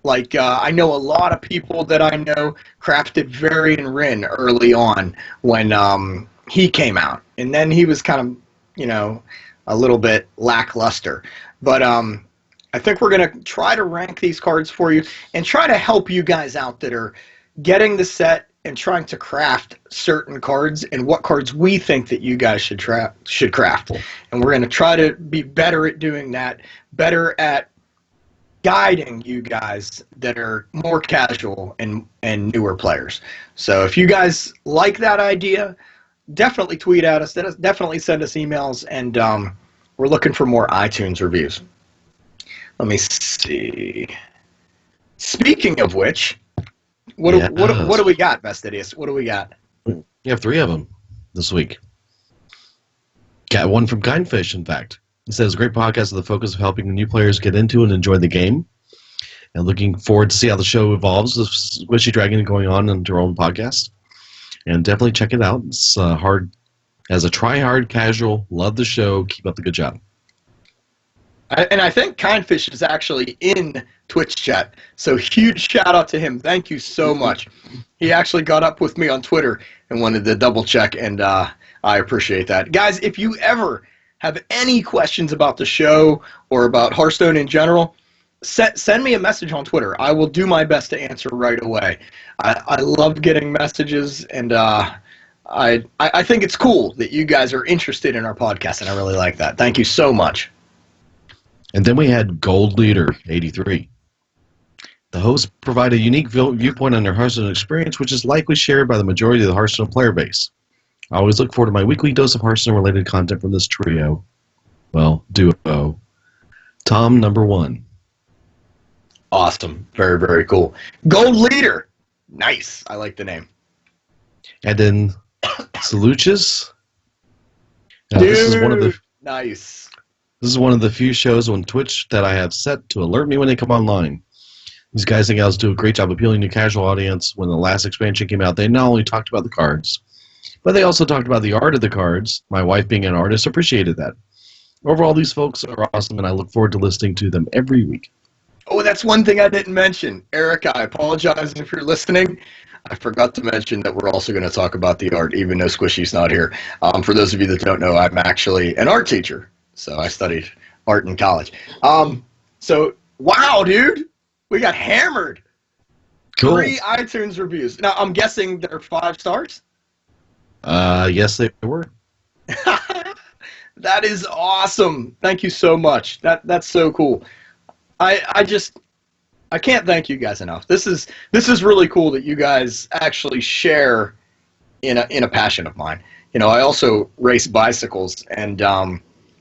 S1: Like, I know a lot of people that I know crafted Varian Rin early on when he came out. And then he was kind of, a little bit lackluster. But I think we're going to try to rank these cards for you and try to help you guys out that are getting the set and trying to craft certain cards and what cards we think that you guys should craft. And we're going to try to be better at doing that, better at guiding you guys that are more casual and newer players. So if you guys like that idea, definitely tweet at us, definitely send us emails, and we're looking for more iTunes reviews. Let me see. Speaking of which, what do we got, Vestidius? What do we got?
S2: You have 3 of them this week. Got one from Kindfish, in fact. It says, great podcast with the focus of helping new players get into and enjoy the game. And looking forward to see how the show evolves with Squishy Dragon going on into our own podcast. And definitely check it out. It's hard. As a try-hard casual, love the show. Keep up the good job.
S1: And I think Kindfish is actually in Twitch chat. So huge shout out to him. Thank you so much. He actually got up with me on Twitter and wanted to double check, and I appreciate that. Guys, if you ever have any questions about the show or about Hearthstone in general, send me a message on Twitter. I will do my best to answer right away. I love getting messages, and I think it's cool that you guys are interested in our podcast, and I really like that. Thank you so much.
S2: And then we had Gold Leader 83. The hosts provide a unique viewpoint on their Hearthstone experience, which is likely shared by the majority of the Hearthstone player base. I always look forward to my weekly dose of Hearthstone-related content from this trio. Well, duo. Tom, number 1.
S1: Awesome. Very, very cool. Gold Leader. Nice. I like the name.
S2: And then Saluches.
S1: Dude, nice.
S2: This is one of the few shows on Twitch that I have set to alert me when they come online. These guys and gals do a great job appealing to a casual audience. When the last expansion came out, they not only talked about the cards, but they also talked about the art of the cards. My wife, being an artist, appreciated that. Overall, these folks are awesome, and I look forward to listening to them every week.
S1: Oh, that's one thing I didn't mention. Eric, I apologize if you're listening. I forgot to mention that we're also going to talk about the art, even though Squishy's not here. For those of you that don't know, I'm actually an art teacher, so I studied art in college. So, wow, dude, we got hammered.
S2: Cool.
S1: 3 iTunes reviews. Now, I'm guessing they're 5 stars?
S2: Yes, they were.
S1: That is awesome. Thank you so much. That's so cool. I can't thank you guys enough. This is really cool that you guys actually share in a passion of mine. You know, I also race bicycles, and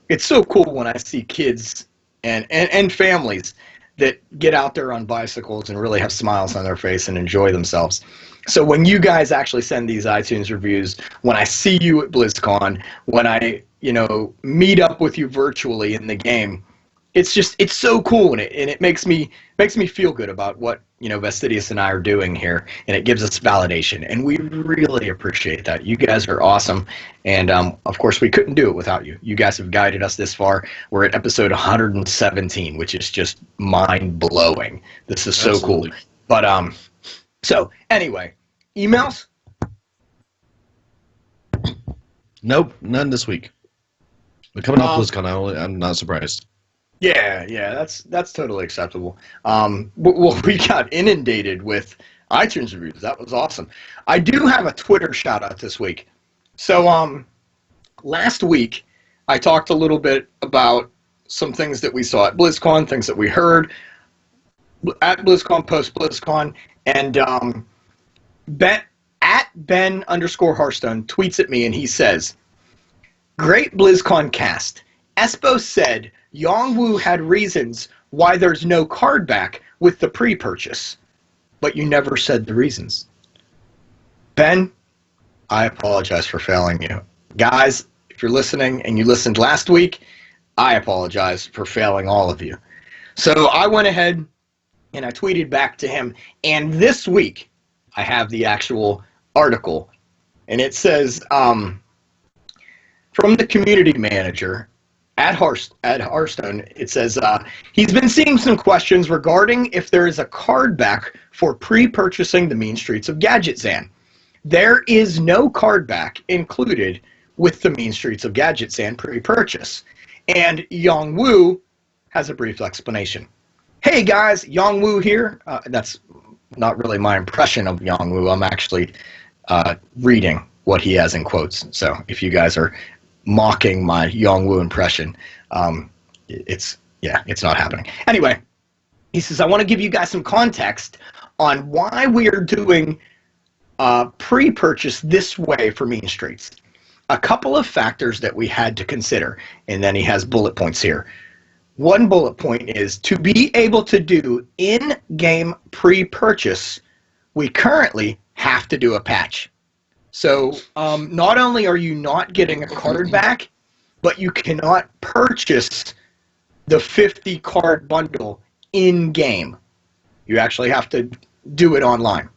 S1: it's so cool when I see kids and families that get out there on bicycles and really have smiles on their face and enjoy themselves. So when you guys actually send these iTunes reviews, when I see you at BlizzCon, when I, meet up with you virtually in the game, it's so cool, and it makes me feel good about what, Vestidius and I are doing here, and it gives us validation, and we really appreciate that. You guys are awesome, and of course we couldn't do it without you. You guys have guided us this far. We're at episode 117, which is just mind-blowing. This is so Absolutely. Cool. But so anyway, emails?
S2: Nope, none this week. But coming off BlizzCon, I'm not surprised.
S1: Yeah, that's totally acceptable. Well, we got inundated with iTunes reviews. That was awesome. I do have a Twitter shout out this week. So last week I talked a little bit about some things that we saw at BlizzCon, things that we heard at BlizzCon, post BlizzCon, and Ben_Hearthstone tweets at me and he says, "Great BlizzCon cast. Espo said Yongwu had reasons why there's no card back with the pre-purchase, but you never said the reasons." Ben, I apologize for failing you. Guys, if you're listening and you listened last week, I apologize for failing all of you. So I went ahead and I tweeted back to him, and this week I have the actual article, and it says, from the community manager at Hearthstone, it says, he's been seeing some questions regarding if there is a card back for pre-purchasing the Mean Streets of Gadgetzan. There is no card back included with the Mean Streets of Gadgetzan pre-purchase. And Yongwu has a brief explanation. Hey guys, Yongwu here. That's not really my impression of Yongwu. I'm actually reading what he has in quotes. So if you guys are mocking my Yongwu impression, it's not happening. Anyway, he says, I want to give you guys some context on why we are doing pre-purchase this way for Mean Streets. A couple of factors that we had to consider, and then he has bullet points here. One bullet point is to be able to do in-game pre-purchase, we currently have to do a patch. So not only are you not getting a card back, but you cannot purchase the 50 card bundle in-game. You actually have to do it online.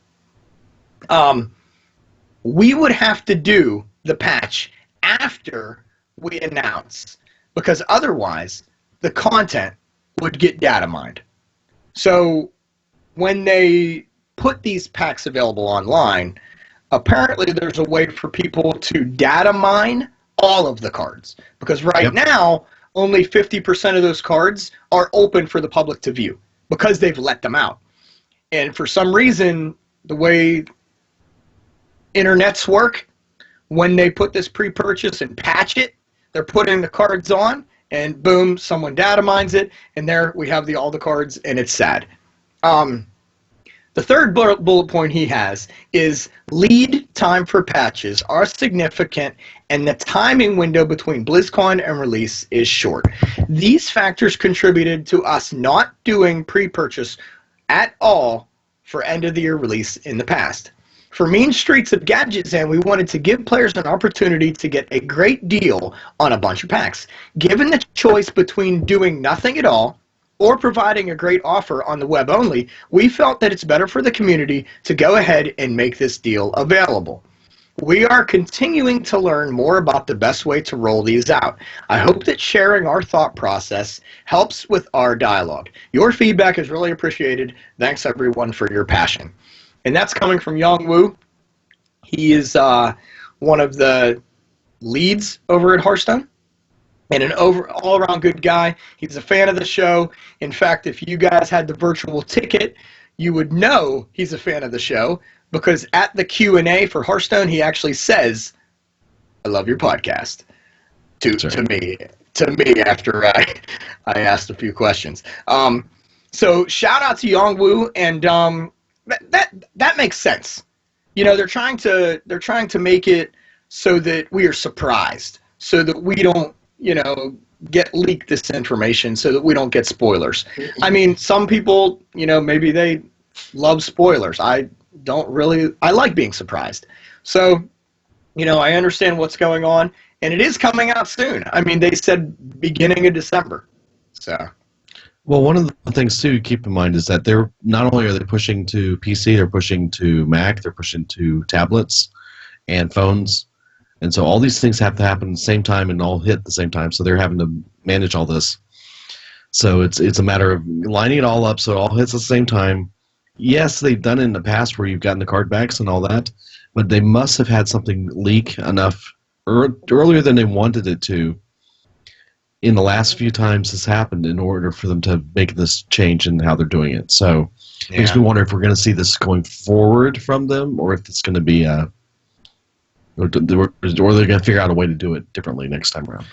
S1: We would have to do the patch after we announce, because otherwise the content would get data mined. So when they put these packs available online, apparently there's a way for people to data mine all of the cards. Because right now, only 50% of those cards are open for the public to view because they've let them out. And for some reason, the way internets work, when they put this pre-purchase and patch it, they're putting the cards on, and boom, someone data mines it, and there we have all the cards, and it's sad. The third bullet point he has is lead time for patches are significant, and the timing window between BlizzCon and release is short. These factors contributed to us not doing pre-purchase at all for end-of-the-year release in the past. For Mean Streets of Gadgets, and we wanted to give players an opportunity to get a great deal on a bunch of packs. Given the choice between doing nothing at all or providing a great offer on the web only, we felt that it's better for the community to go ahead and make this deal available. We are continuing to learn more about the best way to roll these out. I hope that sharing our thought process helps with our dialogue. Your feedback is really appreciated. Thanks, everyone, for your passion. And that's coming from Young Woo. He is one of the leads over at Hearthstone and an all-around good guy. He's a fan of the show. In fact, if you guys had the virtual ticket, you would know he's a fan of the show, because at the Q&A for Hearthstone, he actually says, "I love your podcast," to me after I asked a few questions. So shout out to Young Woo, and that makes sense. You know, they're trying to make it so that we are surprised, so that we don't, get leaked this information, so that we don't get spoilers. I mean, some people, maybe they love spoilers. I like being surprised. So, I understand what's going on, and it is coming out soon. I mean, they said beginning of December. So,
S2: well, one of the things too to keep in mind is that they're not only are they pushing to PC, they're pushing to Mac, they're pushing to tablets and phones, and so all these things have to happen at the same time and all hit at the same time. So they're having to manage all this. So it's a matter of lining it all up so it all hits at the same time. Yes, they've done it in the past where you've gotten the card backs and all that, but they must have had something leak enough earlier than they wanted it to in the last few times this happened in order for them to make this change in how they're doing it. So it makes me wonder if we're going to see this going forward from them, or if it's going to be or they're going to figure out a way to do it differently next time around.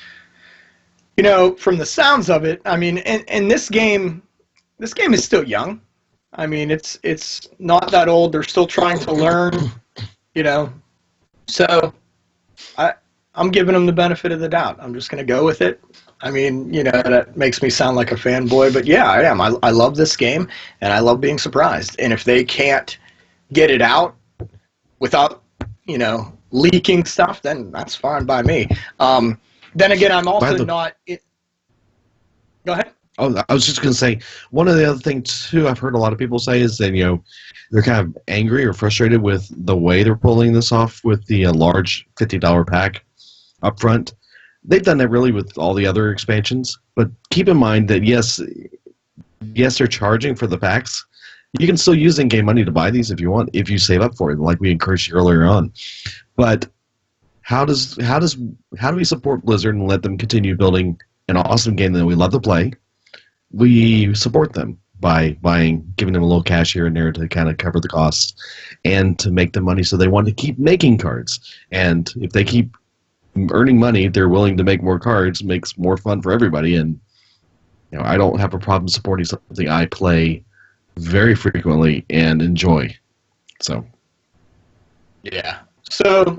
S1: From the sounds of it, I mean, and this game is still young. I mean, it's not that old. They're still trying to learn, So I'm giving them the benefit of the doubt. I'm just going to go with it. I mean, that makes me sound like a fanboy, but yeah, I am. I love this game, and I love being surprised. And if they can't get it out without, leaking stuff, then that's fine by me. Then again, I'm also not... Go ahead.
S2: Oh, I was just going to say, one of the other things, too, I've heard a lot of people say is that, they're kind of angry or frustrated with the way they're pulling this off with the large $50 pack up front. They've done that really with all the other expansions, but keep in mind that, yes, they're charging for the packs. You can still use in-game money to buy these if you want, if you save up for it, like we encouraged you earlier on. But how do we support Blizzard and let them continue building an awesome game that we love to play? We support them by giving them a little cash here and there to kind of cover the costs and to make the money so they want to keep making cards. And if they keep earning money, they're willing to make more cards, makes more fun for everybody. And I don't have a problem supporting something I play very frequently and enjoy. So,
S1: yeah. So,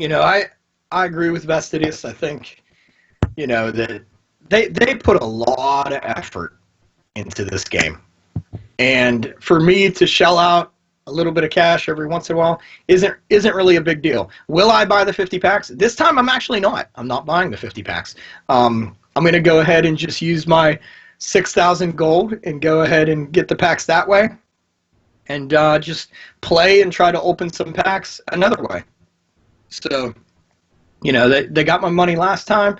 S1: I agree with Vestidius. I think, that they put a lot of effort into this game. And for me to shell out a little bit of cash every once in a while isn't really a big deal. Will I buy the 50 packs? This time I'm actually not. I'm not buying the 50 packs. I'm going to go ahead and just use my 6,000 gold and go ahead and get the packs that way. And just play and try to open some packs another way. So, they got my money last time.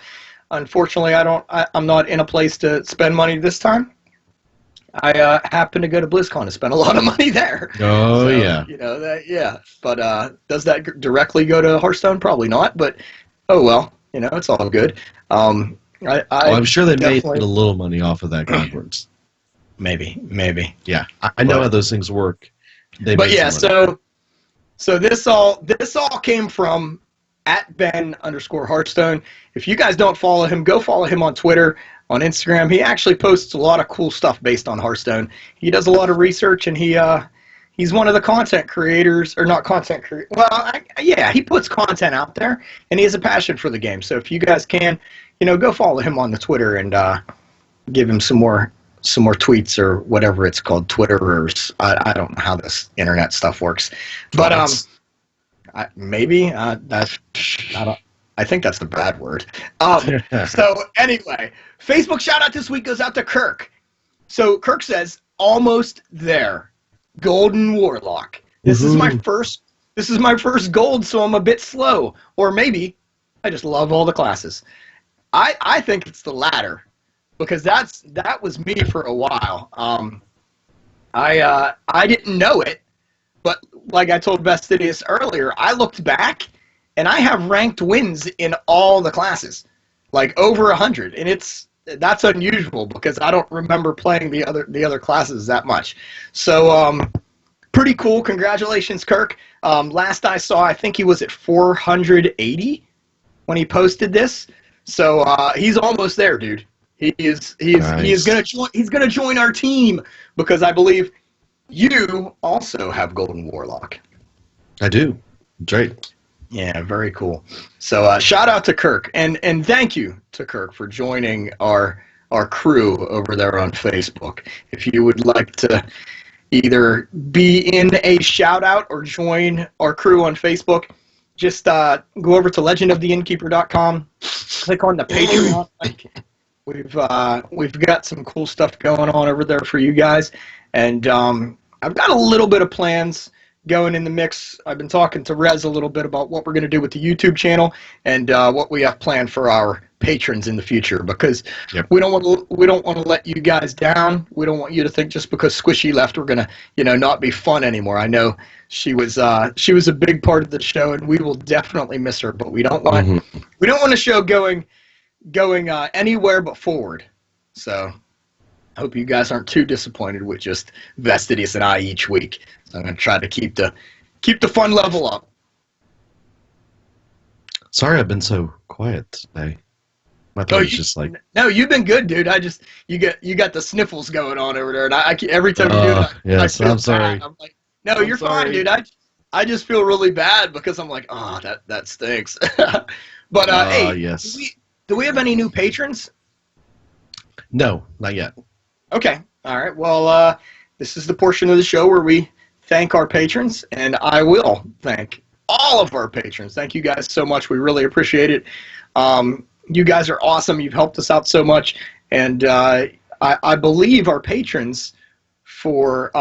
S1: Unfortunately, I'm not in a place to spend money this time. I happen to go to BlizzCon and spend a lot of money there.
S2: Oh, so, yeah.
S1: Yeah. But does that directly go to Hearthstone? Probably not. But, oh, well, it's all good. I'm
S2: sure they made a little money off of that conference.
S1: Maybe.
S2: Yeah. I know how those things work.
S1: So this all came from @Ben_Hearthstone. If you guys don't follow him, go follow him on Twitter, on Instagram. He actually posts a lot of cool stuff based on Hearthstone. He does a lot of research, and he's one of the content creators, or not content creator. Well, he puts content out there, and he has a passion for the game. So if you guys can, go follow him on the Twitter and give him some more some more tweets or whatever it's called, Twitter, or I don't know how this internet stuff works, but maybe that I think that's the bad word. So anyway, Facebook shout out this week goes out to Kirk. So Kirk says, almost there, Golden Warlock. This is my first gold, so I'm a bit slow, or maybe I just love all the classes. I think it's the latter, because that was me for a while. I didn't know it, but like I told Vestidius earlier, I looked back and I have ranked wins in all the classes, like over 100, and that's unusual because I don't remember playing the other classes that much. So pretty cool. Congratulations, Kirk. Last I saw, I think he was at 480 when he posted this. So he's almost there, dude. Nice. He is gonna join our team because I believe you also have Golden Warlock.
S2: I do. Great.
S1: Yeah, very cool. So shout out to Kirk and thank you to Kirk for joining our crew over there on Facebook. If you would like to either be in a shout out or join our crew on Facebook, just go over to legendoftheinnkeeper.com, click on the Patreon link. We've got some cool stuff going on over there for you guys, and I've got a little bit of plans going in the mix. I've been talking to Rez a little bit about what we're going to do with the YouTube channel and what we have planned for our patrons in the future, because we don't want to let you guys down. We don't want you to think just because Squishy left we're going to not be fun anymore. I know she was a big part of the show, and we will definitely miss her, but we don't want the show going anywhere but forward. So I hope you guys aren't too disappointed with just Vestidius and I each week. So I'm going to try to keep the fun level up.
S2: Sorry I've been so quiet today. My throat's just like...
S1: No, you've been good, dude. You got the sniffles going on over there, and every time you do that,
S2: yes,
S1: I feel
S2: I'm sorry.
S1: bad. I'm like, no, you're fine, dude. I just feel really bad because I'm like, oh, that stinks. But hey,
S2: yes.
S1: Do we have any new patrons?
S2: No, not yet.
S1: Okay. All right. Well, this is the portion of the show where we thank our patrons, and I will thank all of our patrons. Thank you guys so much. We really appreciate it. You guys are awesome. You've helped us out so much, and I believe our patrons for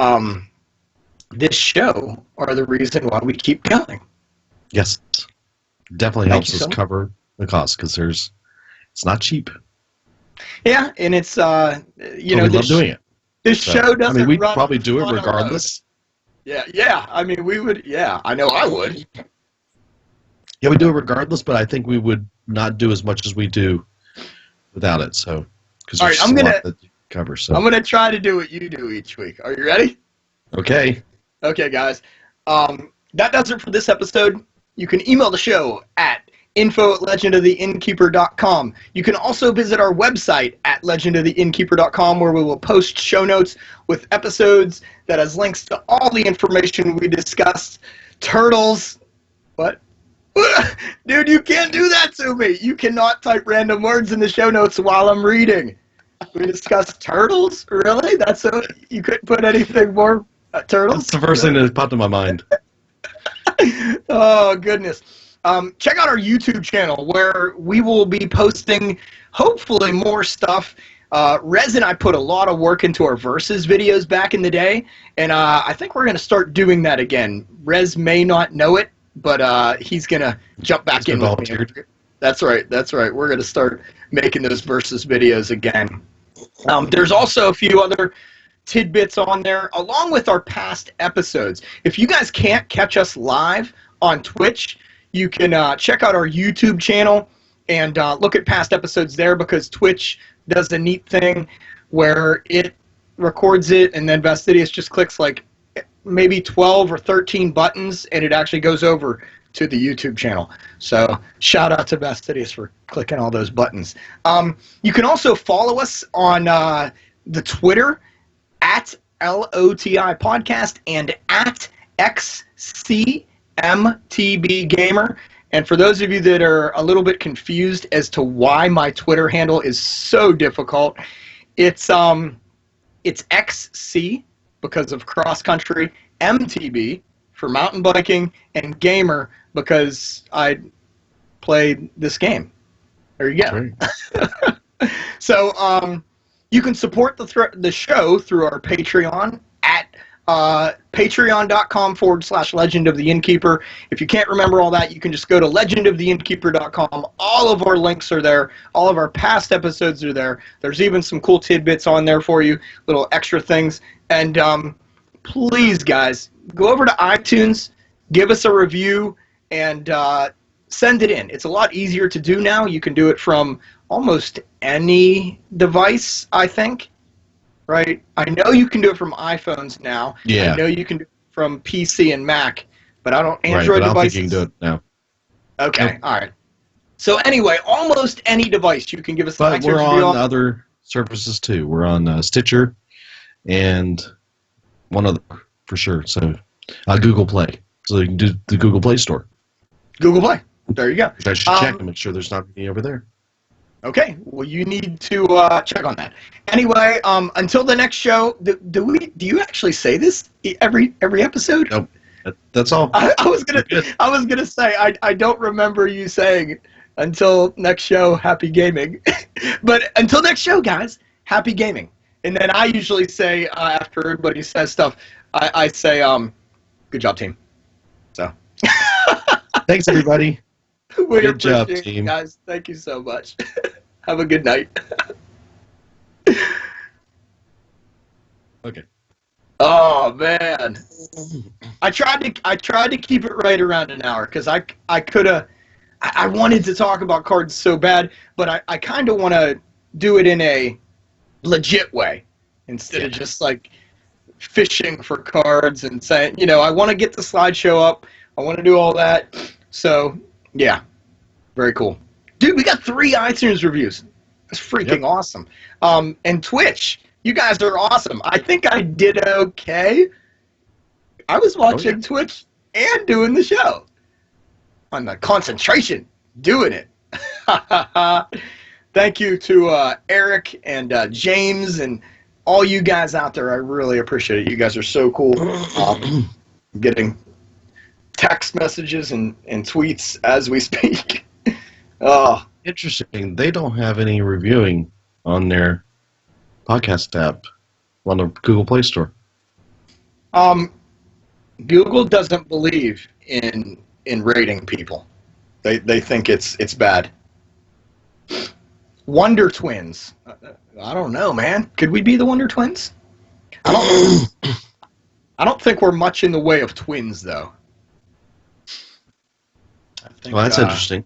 S1: this show are the reason why we keep going.
S2: Yes. Definitely helps us cover the cost, because it's not cheap.
S1: Yeah, and it's
S2: we love doing it.
S1: This show doesn't.
S2: I mean, we'd
S1: run
S2: probably do it regardless.
S1: Yeah. I mean, we would. Yeah, I know I would.
S2: Yeah, we do it regardless, but I think we would not do as much as we do without it. So, because
S1: all right, I'm gonna
S2: cover. So
S1: I'm gonna try to do what you do each week. Are you ready?
S2: Okay.
S1: Okay, guys. That does it for this episode. You can email the show at info@legendoftheinnkeeper.com. You can also visit our website at legendoftheinnkeeper.com, where we will post show notes with episodes that has links to all the information we discussed. Turtles. What? Dude, you can't do that to me. You cannot type random words in the show notes while I'm reading. We discussed turtles? Really? You couldn't put anything more? Turtles?
S2: That's the first thing that popped in my mind.
S1: Oh, goodness. Check out our YouTube channel where we will be posting, hopefully, more stuff. Rez and I put a lot of work into our Versus videos back in the day, and I think we're going to start doing that again. Rez may not know it, but he's going to jump back in with me. That's right. We're going to start making those Versus videos again. There's also a few other tidbits on there, along with our past episodes. If you guys can't catch us live on Twitch, you can check out our YouTube channel and look at past episodes there, because Twitch does a neat thing where it records it, and then Vestidius just clicks like maybe 12 or 13 buttons, and it actually goes over to the YouTube channel. So shout out to Vestidius for clicking all those buttons. You can also follow us on the Twitter at LOTI Podcast and at XCMTB Gamer. And for those of you that are a little bit confused as to why my Twitter handle is so difficult, it's It's XC because of cross country, MTB for mountain biking, and gamer because I played this game. There you go.
S2: Right.
S1: So you can support the show through our Patreon at patreon.com/Legend of the Innkeeper. If you can't remember all that, you can just go to legendoftheinnkeeper.com. All of our links are there. All of our past episodes are there. There's even some cool tidbits on there for you, little extra things. And please, guys, go over to iTunes, give us a review, and send it in. It's a lot easier to do now. You can do it from almost any device, I think. Right? I know you can do it from iPhones now.
S2: Yeah.
S1: I know you can do it from PC and Mac, but I don't Android
S2: right, but I don't
S1: devices.
S2: think you can do it now.
S1: Okay,
S2: Nope.
S1: all right. So anyway, almost any device you can give us.
S2: But
S1: the
S2: we're
S1: review
S2: on other services too. We're on Stitcher and one other for sure. So Google Play. So you can do the Google Play Store.
S1: Google Play. There you go.
S2: I should check to make sure there's not any over there.
S1: Okay, well, you need to check on that. Anyway, until the next show, do you actually say this every episode?
S2: Nope, that's all.
S1: I was gonna say I don't remember you saying until next show, happy gaming. But until next show, guys, happy gaming. And then I usually say after everybody says stuff, I say good job, team. So
S2: Thanks, everybody.
S1: we
S2: Good job,
S1: appreciate it,
S2: team.
S1: guys. Thank you so much. Have a good night.
S2: Okay.
S1: Oh man, I tried to keep it right around an hour because I wanted to talk about cards so bad, but I kind of want to do it in a legit way instead of just like fishing for cards and saying, I want to get the slideshow up. I want to do all that. So yeah, very cool. Dude, we got 3 iTunes reviews. That's freaking awesome. And Twitch, you guys are awesome. I think I did okay. I was watching Twitch and doing the show. On the concentration, doing it. Thank you to Eric and James and all you guys out there. I really appreciate it. You guys are so cool. Getting text messages and tweets as we speak. Oh,
S2: Interesting. They don't have any reviewing on their podcast app on the Google Play Store.
S1: Google doesn't believe in rating people. They think it's bad. Wonder Twins. I don't know, man. Could we be the Wonder Twins? I don't think we're much in the way of twins, though. I think,
S2: Well, that's interesting.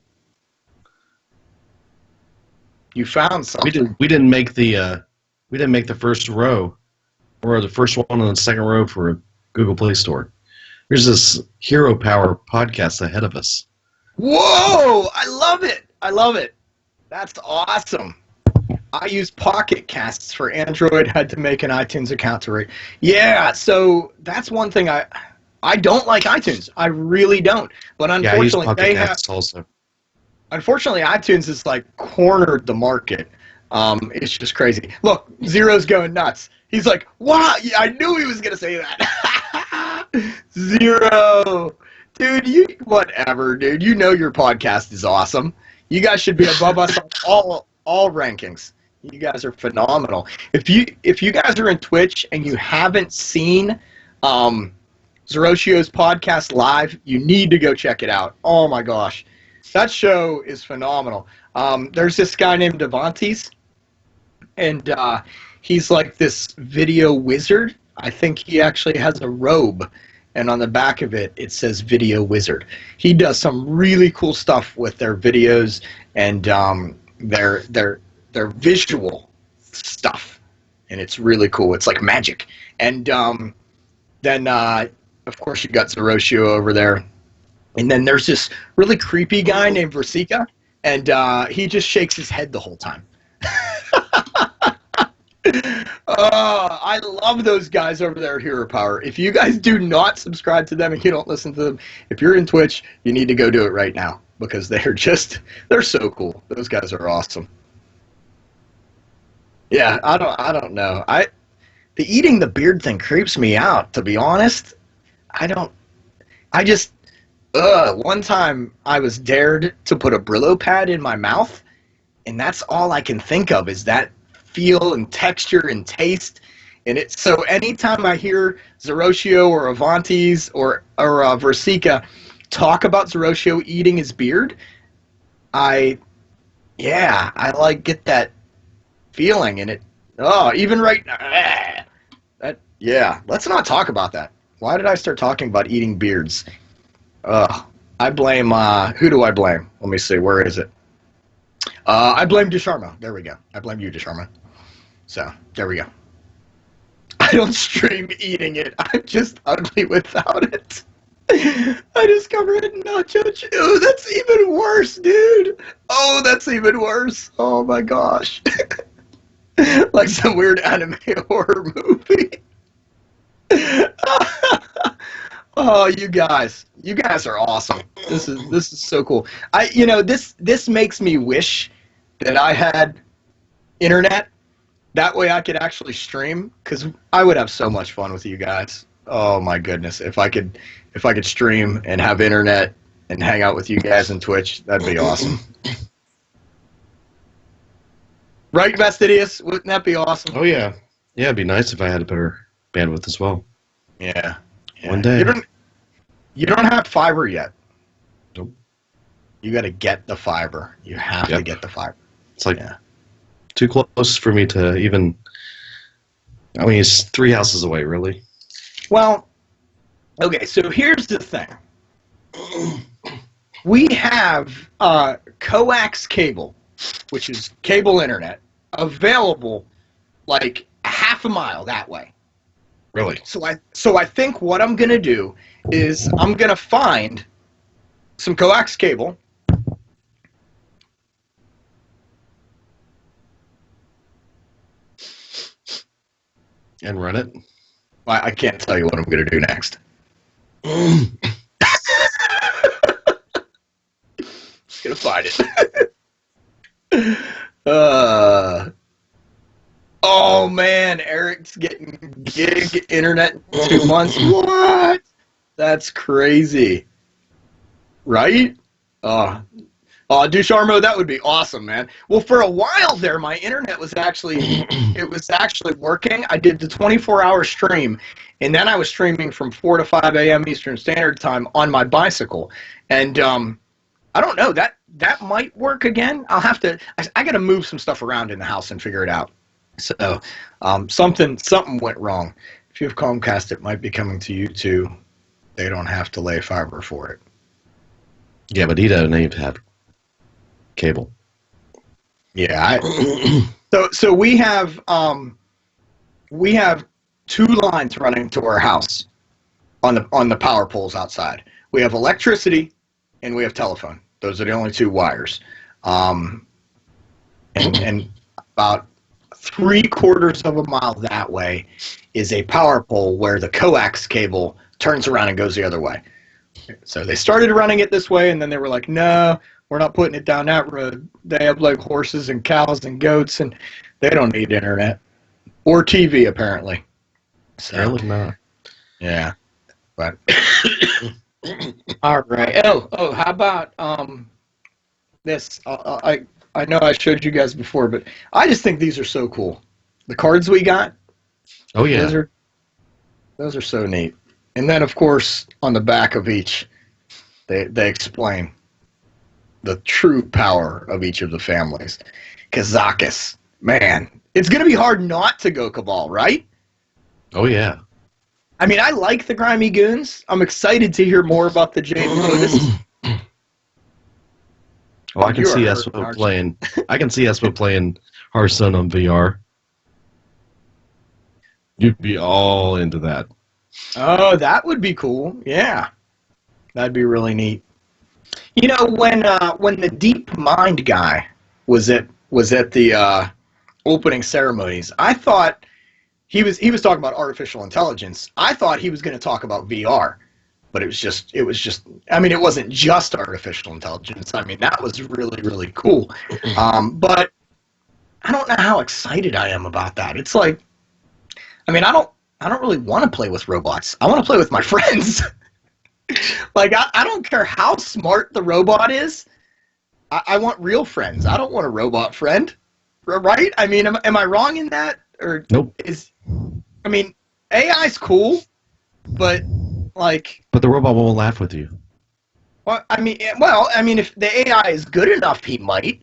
S1: You found something.
S2: We didn't make the first row, or the first one on the second row for a Google Play Store. There's this Hero Power podcast ahead of us.
S1: Whoa! I love it. I love it. That's awesome. I use Pocket Casts for Android. Had to make an iTunes account to rate. Yeah, so that's one thing I don't like iTunes. I really don't. But unfortunately,
S2: I use Pocket Casts also.
S1: Unfortunately, iTunes has cornered the market. It's just crazy. Look, Zero's going nuts. He's like, wow, I knew he was going to say that. Zero. Dude, whatever, dude. You know your podcast is awesome. You guys should be above us on all rankings. You guys are phenomenal. If you guys are in Twitch and you haven't seen Zeroshio's podcast live, you need to go check it out. Oh my gosh. That show is phenomenal. There's this guy named Devantes, and he's like this video wizard. I think he actually has a robe, and on the back of it, it says Video Wizard. He does some really cool stuff with their videos and their visual stuff, and it's really cool. It's like magic. And then, of course, you got Zeroshio over there. And then there's this really creepy guy named Versika, and he just shakes his head the whole time. I love those guys over there at Hero Power. If you guys do not subscribe to them and you don't listen to them, if you're in Twitch, you need to go do it right now because they're so cool. Those guys are awesome. Yeah, I don't know. the eating the beard thing creeps me out, to be honest. One time I was dared to put a Brillo pad in my mouth, and that's all I can think of is that feel and texture and taste. And so anytime I hear Zeroshio or Avantes or Versika talk about Zeroshio eating his beard, I like get that feeling, and even right now, let's not talk about that. Why did I start talking about eating beards? I blame, who do I blame? Let me see, where is it? I blame Desharma. There we go. I blame you, Desharma. So, there we go. I don't stream eating it. I'm just ugly without it. I discovered it in Nacho Chew. That's even worse, dude. Oh, that's even worse. Oh my gosh. Like some weird anime horror movie. Oh, you guys are awesome. This is so cool. This makes me wish that I had internet. That way I could actually stream, because I would have so much fun with you guys. Oh my goodness, if I could stream and have internet and hang out with you guys on Twitch, that'd be awesome. Right, Vestidius? Wouldn't that be awesome?
S2: Oh yeah, it'd be nice if I had a better bandwidth as well.
S1: Yeah.
S2: One day.
S1: You don't have fiber yet.
S2: Nope.
S1: You got to get the fiber. You have to get the fiber.
S2: It's like too close for me to even. I mean, it's 3 houses away, really.
S1: Well, okay. So here's the thing. We have coax cable, which is cable internet, available like half a mile that way.
S2: Really?
S1: So I think what I'm gonna do is I'm gonna find some coax cable.
S2: And run it?
S1: I can't tell you what I'm gonna do next. Just gonna find it. Oh man, Eric's getting gig internet in 2 months. What? That's crazy. Right? Dusharmo, that would be awesome, man. Well, for a while there, my internet was actually working. I did the 24-hour stream, and then I was streaming from 4 to 5 a.m. Eastern Standard Time on my bicycle. And I don't know, that might work again. I'll have to. I got to move some stuff around in the house and figure it out. So something went wrong. If you have Comcast, it might be coming to you too. They don't have to lay fiber for it.
S2: Yeah, but he doesn't even have cable.
S1: Yeah. So we have 2 lines running to our house on the power poles outside. We have electricity and we have telephone. Those are the only 2 wires. And about 3/4 of a mile that way is a power pole where the coax cable turns around and goes the other way. So they started running it this way, and then they were like, no, we're not putting it down that road. They have like horses and cows and goats, and they don't need internet or TV apparently. So,
S2: Apparently not.
S1: Yeah, but
S3: All right. Oh, how about
S1: this? I know I showed you guys before, but I just think these are so cool. The cards we got.
S2: Oh yeah.
S1: Those are so neat. And then, of course, on the back of each, they explain the true power of each of the families. Kazakis, man, it's going to be hard not to go Cabal, right?
S2: Oh yeah.
S1: I mean, I like the Grimy Goons. I'm excited to hear more about the Jade Lotus.
S2: Well, I can see Espo playing. I can see Espo playing Hearthstone on VR. You'd be all into that.
S1: Oh, that would be cool. Yeah, that'd be really neat. You know, when the Deep Mind guy was at the opening ceremonies, I thought he was talking about artificial intelligence. I thought he was going to talk about VR, but it was just. I mean, it wasn't just artificial intelligence. I mean, that was really, really cool. But I don't know how excited I am about that. It's like, I mean, I don't really want to play with robots. I want to play with my friends. Like, I don't care how smart the robot is. I want real friends. I don't want a robot friend. Right? I mean, am I wrong in that? Or
S2: Nope.
S1: I mean, AI's cool, but like.
S2: But the robot won't laugh with you.
S1: Well, I mean, if the AI is good enough, he might.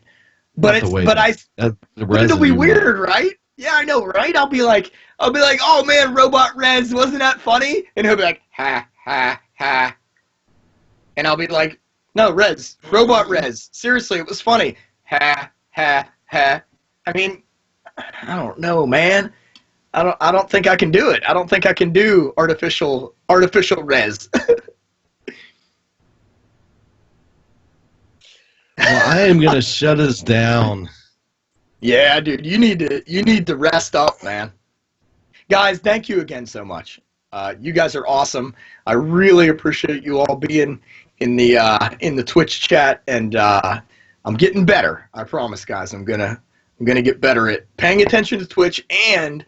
S1: But it'll be weird, right? Yeah, I know, right? I'll be like, oh man, Robot Rez, wasn't that funny? And he'll be like, ha ha ha. And I'll be like, no, Robot Rez, seriously, it was funny. Ha ha ha. I mean, I don't know, man. I don't think I can do it. I don't think I can do artificial Rez.
S2: Well, I am gonna shut us down.
S1: Yeah, dude, you need to rest up, man. Guys, thank you again so much. You guys are awesome. I really appreciate you all being in the Twitch chat, and I'm getting better. I promise, guys. I'm gonna get better at paying attention to Twitch and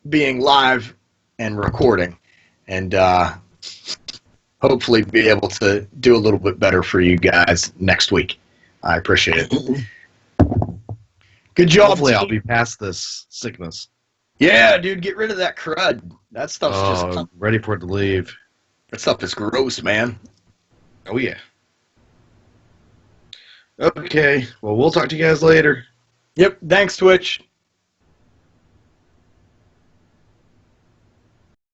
S1: being live and recording, and hopefully be able to do a little bit better for you guys next week. I appreciate it. Good job.
S2: Hopefully I'll be past this sickness.
S1: Yeah, dude, get rid of that crud. That stuff's
S2: I'm ready for it to leave.
S1: That stuff is gross, man.
S2: Oh, yeah. Okay, well, we'll talk to you guys later.
S1: Yep, thanks, Twitch.